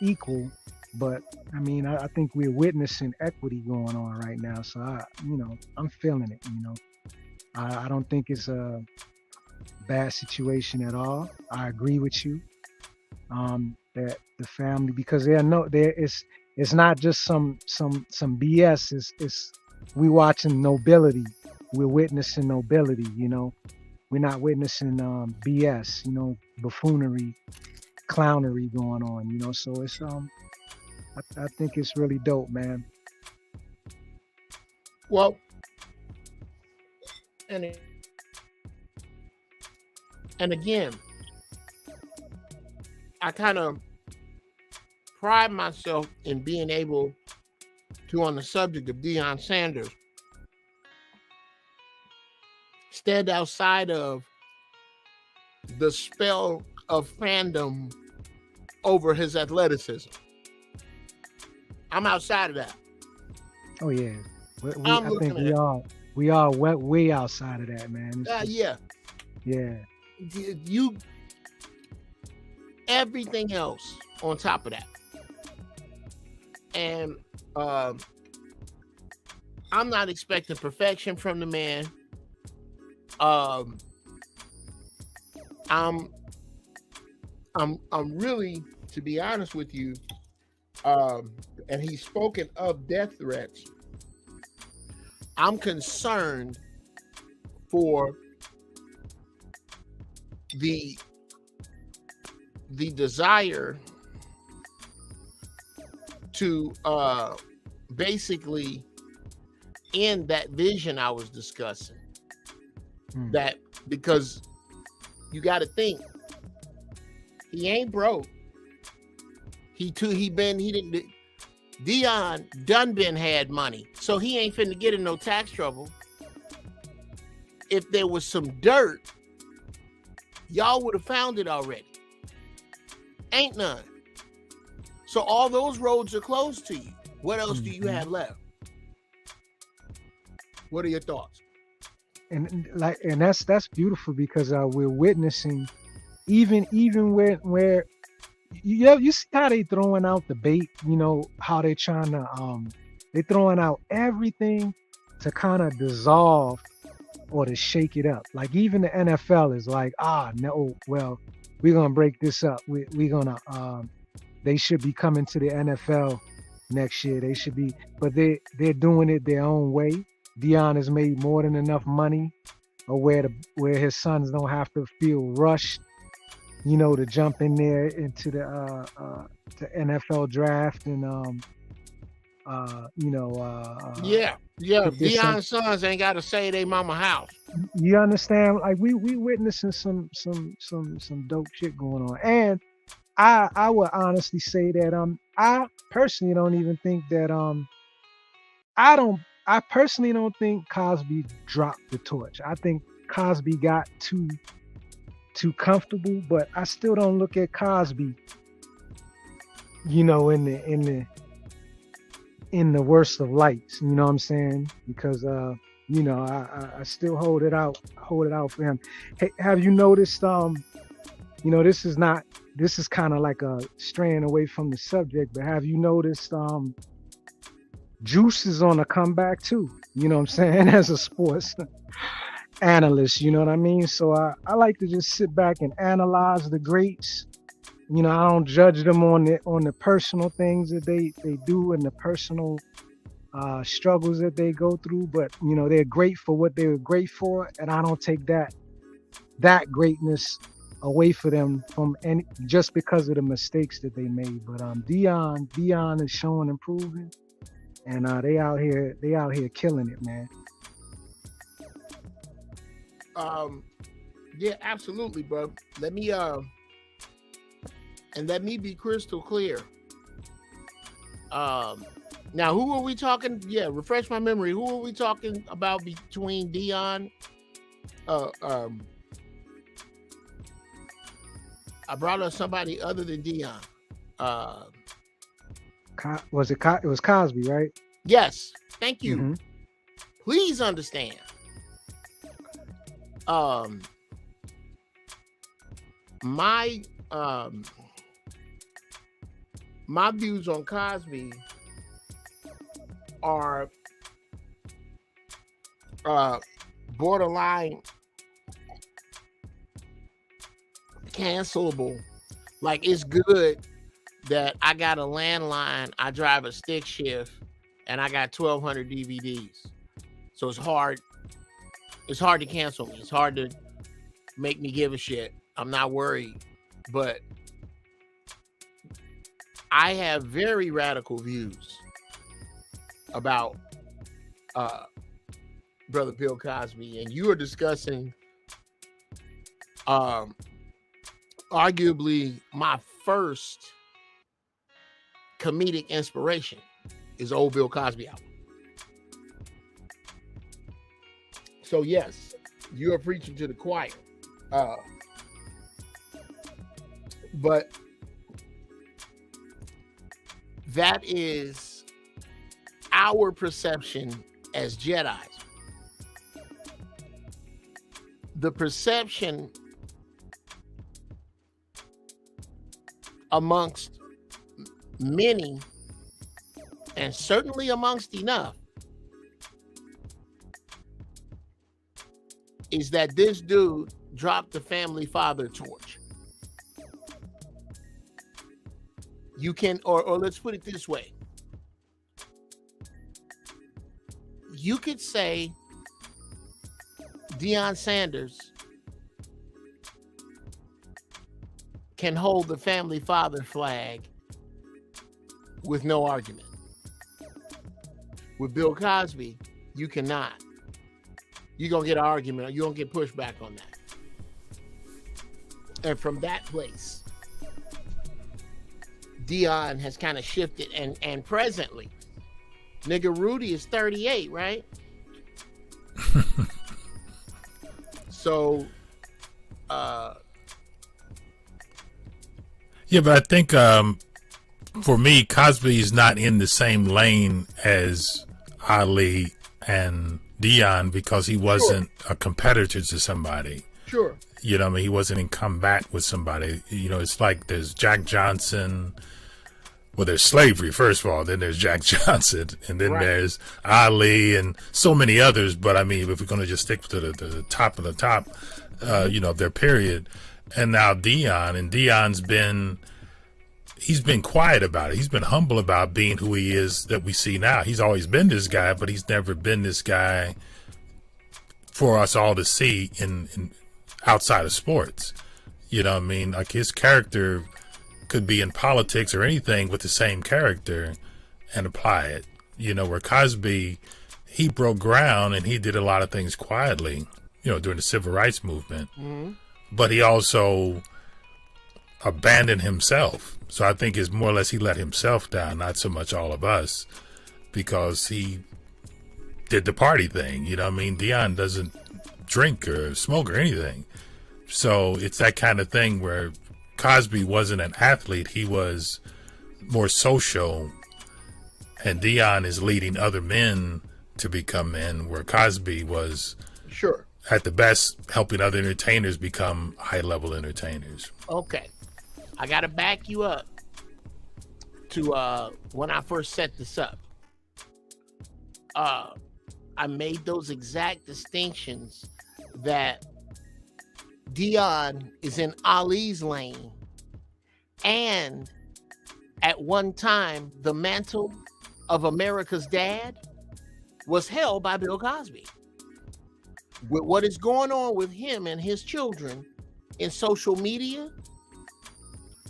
equal, but I mean, I think we're witnessing equity going on right now. So you know, I'm feeling it. You know, I don't think it's a bad situation at all. I agree with you that the family, because it's not just some BS. It's we watching nobility. We're witnessing nobility. You know, we're not witnessing BS. You know, buffoonery, clownery going on. You know, so it's I think it's really dope, man. Well, and again, I kind of pride myself in being able to, on the subject of Deion Sanders, stand outside of the spell of fandom over his athleticism. I'm outside of that. Oh yeah, I think we are way outside of that, man. Yeah. You everything else on top of that, and I'm not expecting perfection from the man. I'm really, to be honest with you, and he's spoken of death threats. I'm concerned for the desire to basically end that vision I was discussing. That, because you got to think, he ain't broke. Deion done been had money, so he ain't finna get in no tax trouble. If there was some dirt, y'all would have found it already. Ain't none. So all those roads are closed to you. What else do you have left? What are your thoughts? And that's beautiful, because we're witnessing even where you see how they throwing out the bait, you know, how they trying to they throwing out everything to kind of dissolve or to shake it up. Like even the NFL is like, no, well, we're gonna break this up. We're gonna they should be coming to the NFL next year. They should be, but they're doing it their own way. Deion has made more than enough money, or where his sons don't have to feel rushed, you know, to jump in there into the NFL draft and Deion's sons ain't got to say they mama house. You understand? Like we witnessing some dope shit going on, and I would honestly say that I personally don't even think that I personally don't think Cosby dropped the torch. I think Cosby got too comfortable, but I still don't look at Cosby, you know, in the worst of lights. You know what I'm saying? Because you know, I still hold it out for him. Hey, have you noticed you know, this is kind of like a straying away from the subject, but have you noticed Juice is on a comeback too, you know what I'm saying, as a sports analyst, you know what I mean? So I like to just sit back and analyze the greats. You know, I don't judge them on the personal things that they do and the personal struggles that they go through, but you know, they're great for what they were great for, and I don't take that greatness away for them from any just because of the mistakes that they made. But Deion is showing improving, and they out here killing it, man. Yeah, absolutely, bro. Let me be crystal clear. Now, who are we talking? Yeah, refresh my memory. Who are we talking about between Deion? I brought up somebody other than Deion. It was Cosby, right? Yes, thank you. Mm-hmm. Please understand. My views on Cosby are borderline cancelable. Like, it's good that I got a landline, I drive a stick shift, and I got 1,200 DVDs. So it's hard to cancel me. It's hard to make me give a shit. I'm not worried. But I have very radical views about Brother Bill Cosby, and you are discussing arguably my first comedic inspiration is old Bill Cosby album. So yes, you are preaching to the choir. But that is our perception as Jedis. The perception amongst many, and certainly amongst enough, is that this dude dropped the family father torch. You can, or let's put it this way. You could say Deion Sanders can hold the family father flag with no argument. With Bill Cosby, you cannot. You're going to get an argument, or you're going to get pushback on that. And from that place, Deion has kind of shifted, and presently, nigga Rudy is 38, right? So, yeah, but I think for me, Cosby is not in the same lane as Ali and Deion because he wasn't a competitor to somebody. Sure. You know, I mean, he wasn't in combat with somebody. You know, it's like there's Jack Johnson. Well, there's slavery, first of all. Then there's Jack Johnson. And then there's Ali and so many others. But, I mean, if we're going to just stick to the top of the top, you know, their period. And now Deion. And Deion's he's been quiet about it. He's been humble about being who he is that we see now. He's always been this guy, but he's never been this guy for us all to see in outside of sports. You know what I mean? Like, his character could be in politics or anything with the same character and apply it. You know, where Cosby, he broke ground and he did a lot of things quietly, you know, during the civil rights movement. Mm-hmm. But he also abandoned himself. So I think it's more or less he let himself down, not so much all of us, because he did the party thing. You know what I mean? Deion doesn't drink or smoke or anything. So it's that kind of thing where Cosby wasn't an athlete. He was more social, and Deion is leading other men to become men, where Cosby was at the best, helping other entertainers become high-level entertainers. Okay, I got to back you up to when I first set this up. I made those exact distinctions that Deion is in Ali's lane, and at one time the mantle of America's dad was held by Bill Cosby. With what is going on with him and his children in social media,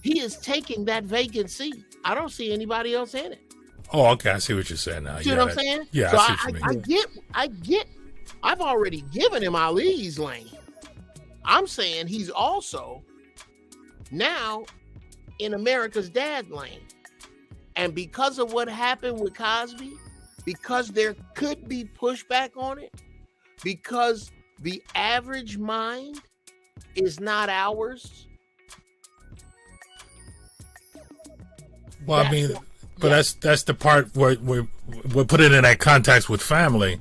he is taking that vacant seat. I don't see anybody else in it. Oh, okay. I see what you're saying now. See what I'm saying? Yeah, so I see what you mean. I get. I've already given him Ali's lane. I'm saying he's also now in America's dad lane. And because of what happened with Cosby, because there could be pushback on it, because the average mind is not ours. Well, I mean, but that's the part where we'll put it in that context with family.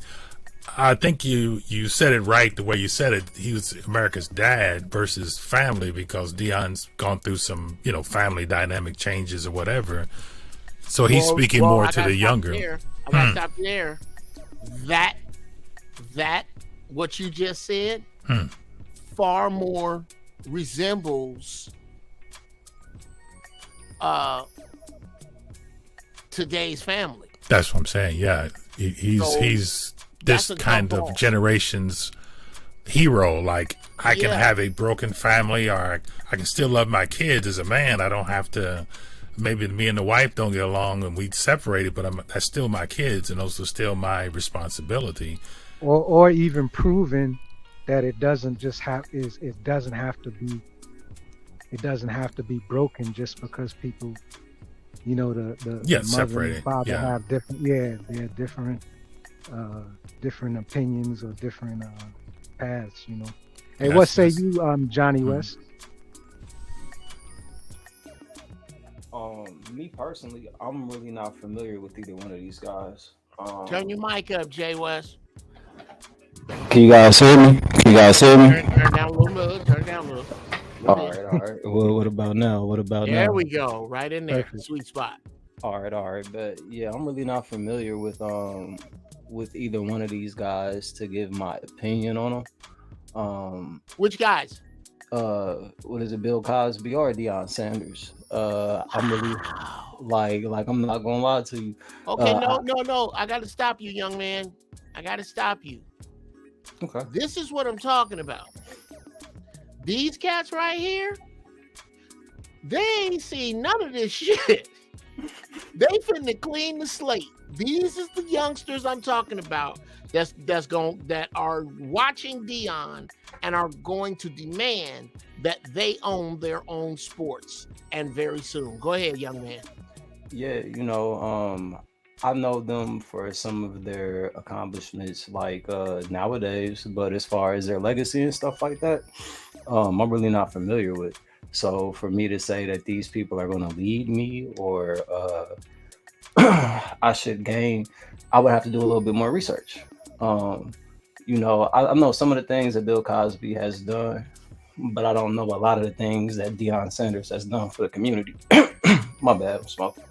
I think you said it right the way you said it. He was America's dad versus family, because Deion's gone through some, family dynamic changes or whatever. So he's speaking more to the younger. I gotta stop you there. That what you just said far more resembles today's family. That's what I'm saying. Yeah, he's this kind of generation's hero. Like, I can have a broken family, or I can still love my kids as a man. I don't have to. Maybe me and the wife don't get along and we separated, but that's still my kids, and those are still my responsibility. Or even proving that it doesn't just have it doesn't have to be broken just because people, the mother and the father have different they're different opinions or different paths. Hey, what say you, Johnny West? Me personally, I'm really not familiar with either one of these guys. Turn your mic up, Jay West. Can you guys hear me? Turn down a little bit. Turn down a little. All right. Well, what about now? There we go. Right in there. Perfect. Sweet spot. All right. But yeah, I'm really not familiar with either one of these guys to give my opinion on them. Which guys? What is it, Bill Cosby or Deion Sanders? I'm really like I'm not gonna lie to you. Okay, no. I gotta stop you, young man. I gotta stop you. Okay. This is what I'm talking about. These cats right here, they ain't seen none of this shit. They finna clean the slate. These is the youngsters I'm talking about that are watching Deion and are going to demand that they own their own sports, and very soon. Go ahead, young man. Yeah, I know them for some of their accomplishments, like nowadays, but as far as their legacy and stuff like that, I'm really not familiar with. So for me to say that these people are going to lead me or I should gain, I would have to do a little bit more research. I know some of the things that Bill Cosby has done, but I don't know a lot of the things that Deion Sanders has done for the community. My bad, I'm smoking.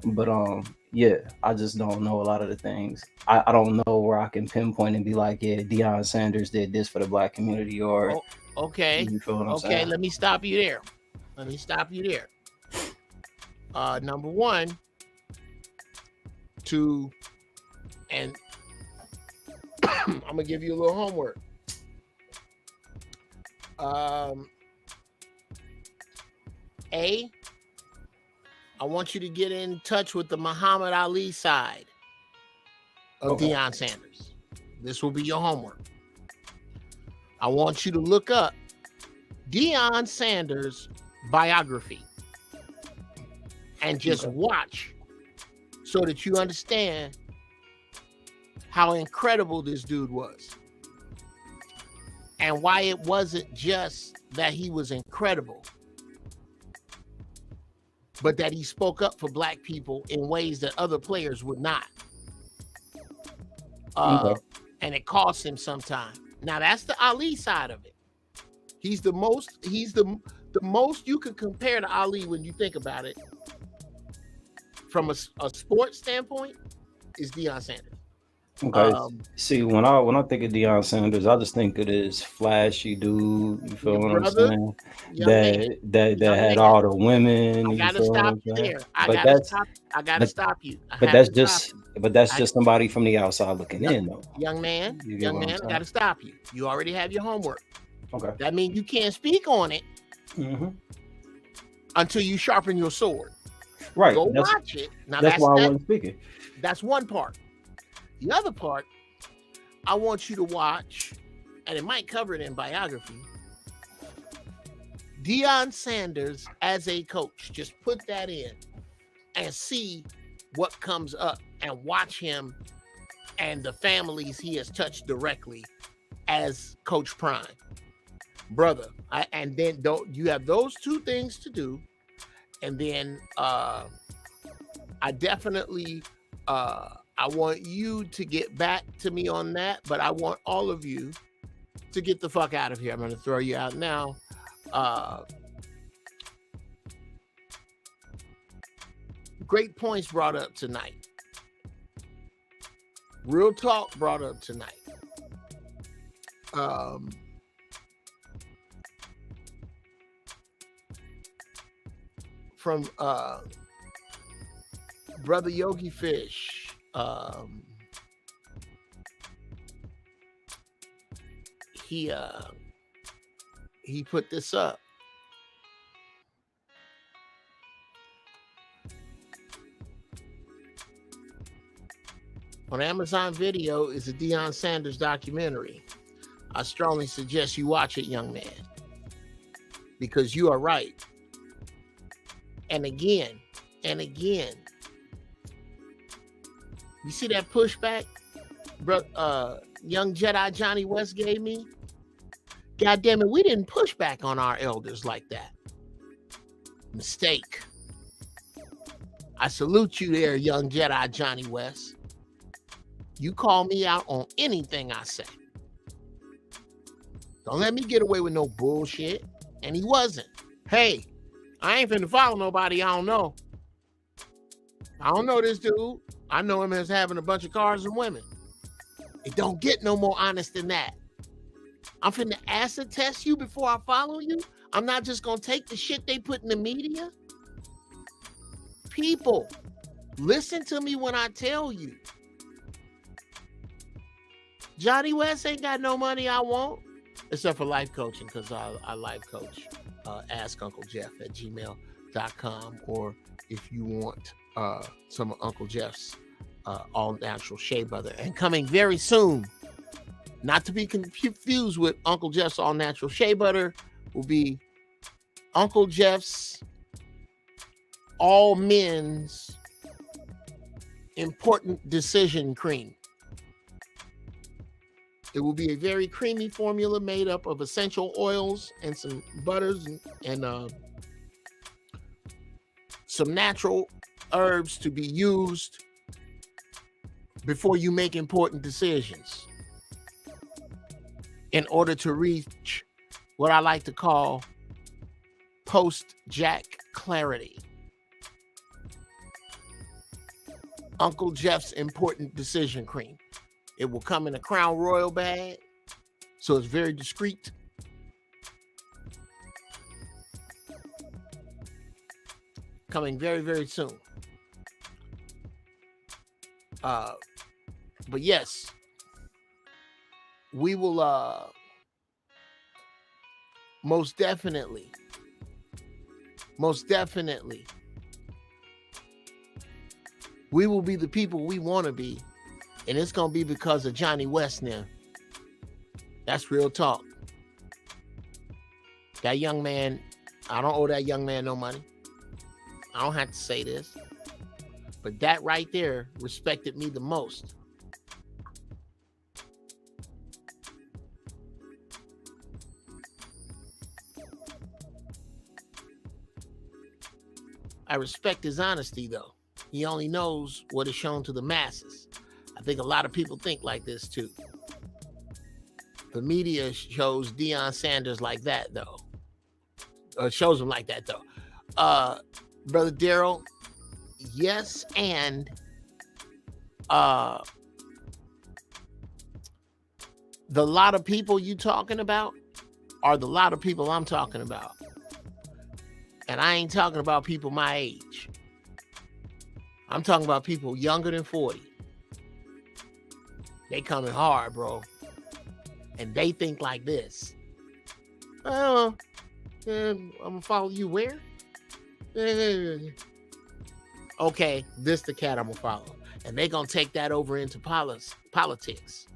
But I just don't know a lot of the things. I don't know where I can pinpoint and be like, yeah, Deion Sanders did this for the black community, or okay. You feel what I'm saying? Let me stop you there. Number one, and I'm gonna give you a little homework. I want you to get in touch with the Muhammad Ali side of Deion Sanders. This will be your homework. I want you to look up Deion Sanders biography and just watch so that you understand how incredible this dude was and why it wasn't just that he was incredible, but that he spoke up for black people in ways that other players would not. And it cost him sometime. Now that's the Ali side of it. He's the most you can compare to Ali when you think about it from a sports standpoint is Deion Sanders. Okay. See, when I think of Deion Sanders, I just think of this flashy dude. You feel what I'm saying? That had all the women. I gotta stop you there. I gotta stop you. But that's just somebody from the outside looking in, though. Young man, I gotta stop you. You already have your homework. Okay. That means you can't speak on it until you sharpen your sword. Right. Go watch it. Now that's why I wasn't speaking. That's one part. The other part, I want you to watch, and it might cover it in biography, Deion Sanders as a coach. Just put that in and see what comes up and watch him and the families he has touched directly as Coach Prime. Brother, and then you have those two things to do. And then I definitely... I want you to get back to me on that, but I want all of you to get the fuck out of here. I'm going to throw you out now. Great points brought up tonight. Real talk brought up tonight. From Brother Yogi Fish. He put this up. On Amazon Video is a Deion Sanders documentary. I strongly suggest you watch it, young man, because you are right. And again, you see that pushback, bro? Young Jedi Johnny West gave me. God damn it, we didn't push back on our elders like that. Mistake. I salute you there, young Jedi Johnny West. You call me out on anything I say. Don't let me get away with no bullshit. And he wasn't. Hey, I ain't finna follow nobody I don't know. I don't know this dude. I know him as having a bunch of cars and women. It don't get no more honest than that. I'm finna acid test you before I follow you. I'm not just gonna take the shit they put in the media. People, listen to me when I tell you. Johnny West ain't got no money I want, except for life coaching, because I life coach. Ask Uncle Jeff at gmail.com, or if you want some of Uncle Jeff's all natural shea butter. And coming very soon, not to be confused with Uncle Jeff's all natural shea butter, will be Uncle Jeff's all men's important decision cream. It will be a very creamy formula made up of essential oils and some butters and some natural herbs to be used before you make important decisions in order to reach what I like to call post-Jack clarity. Uncle Jeff's important decision cream. It will come in a Crown Royal bag, so it's very discreet. Coming very, very soon. But yes, we will most definitely, we will be the people we want to be. And it's going to be because of Johnny West now. That's real talk. That young man, I don't owe that young man no money. I don't have to say this. But that right there respected me the most. I respect his honesty, though. He only knows what is shown to the masses. I think a lot of people think like this too. The media shows Deion Sanders like that, though. Shows him like that, though. Brother Daryl, yes, and the lot of people you talking about are the lot of people I'm talking about. And I ain't talking about people my age. I'm talking about people younger than 40. They coming hard, bro. And they think like this. I'm gonna follow you where? Okay, this the cat I'm gonna follow. And they gonna take that over into politics.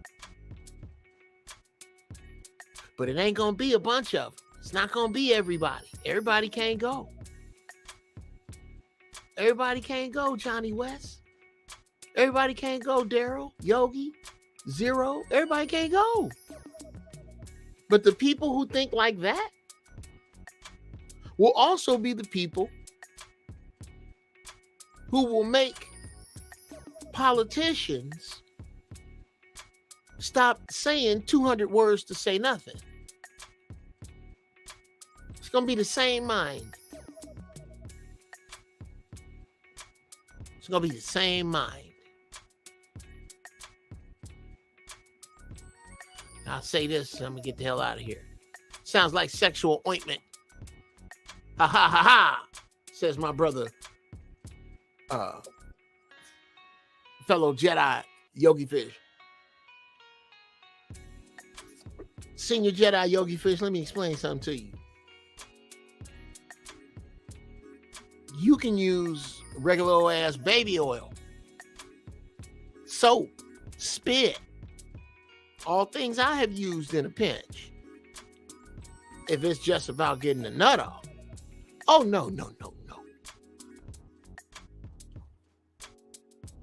But it ain't gonna be a bunch of them. It's not gonna be everybody. Everybody can't go. Everybody can't go, Johnny West. Everybody can't go, Daryl, Yogi, Zero. Everybody can't go. But the people who think like that will also be the people who will make politicians stop saying 200 words to say nothing. It's going to be the same mind. It's going to be the same mind. I'll say this, I'm going to get the hell out of here. Sounds like sexual ointment. Ha ha ha ha, says my brother, fellow Jedi, Yogi Fish. Senior Jedi, Yogi Fish, let me explain something to you. You can use regular old ass baby oil, soap, spit, all things I have used in a pinch. If it's just about getting the nut off. Oh, no.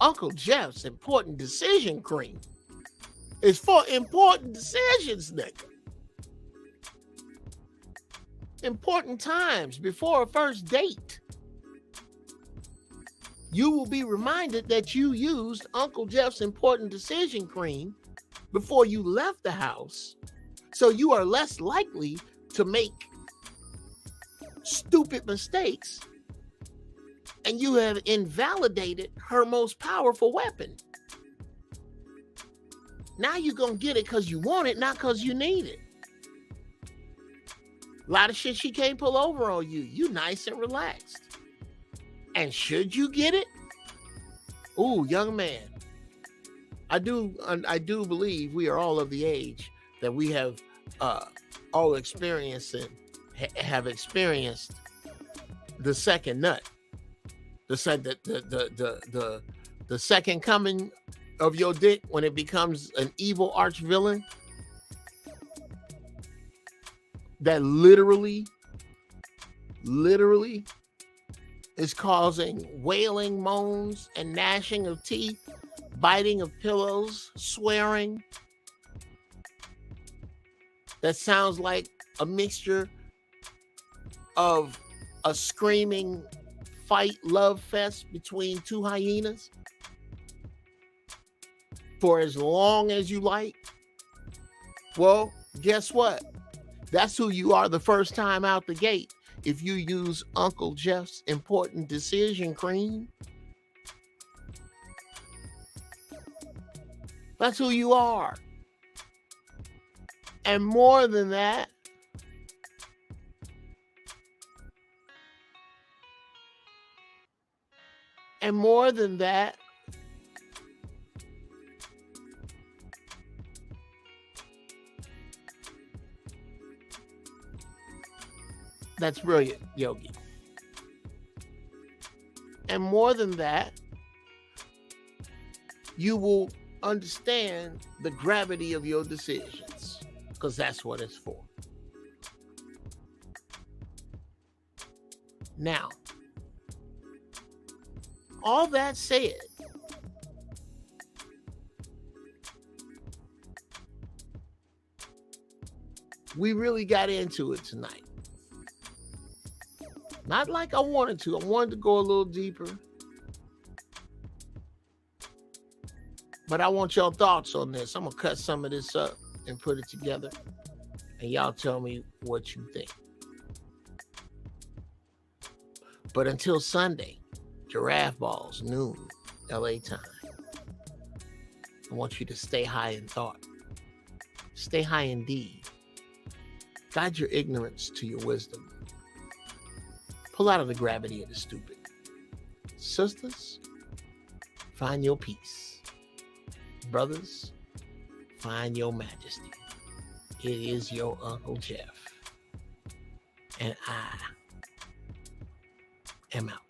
Uncle Jeff's important decision cream is for important decisions, nigga. Important times before a first date. You will be reminded that you used Uncle Jeff's important decision cream before you left the house, so you are less likely to make stupid mistakes, and you have invalidated her most powerful weapon. Now you're gonna get it because you want it, not because you need it. A lot of shit she can't pull over on you. You nice and relaxed. And should you get it? Ooh, young man. I do believe we are all of the age that we have all experienced and have experienced the second nut, the second coming of your dick when it becomes an evil arch villain that literally is causing wailing moans and gnashing of teeth, biting of pillows, swearing. That sounds like a mixture of a screaming fight love fest between two hyenas for as long as you like. Well, guess what? That's who you are the first time out the gate. If you use Uncle Jeff's important decision cream, that's who you are. And more than that, that's brilliant, Yogi. And more than that, you will understand the gravity of your decisions, because that's what it's for. Now, all that said, we really got into it tonight. Not like I wanted to. I wanted to go a little deeper. But I want your thoughts on this. I'm going to cut some of this up and put it together, and y'all tell me what you think. But until Sunday, GIRAFFEBALLZ, noon, LA time, I want you to stay high in thought. Stay high in deed. Guide your ignorance to your wisdom. Pull out of the gravity of the stupid. Sisters, find your peace. Brothers, find your majesty. It is your Uncle Jeff. And I am out.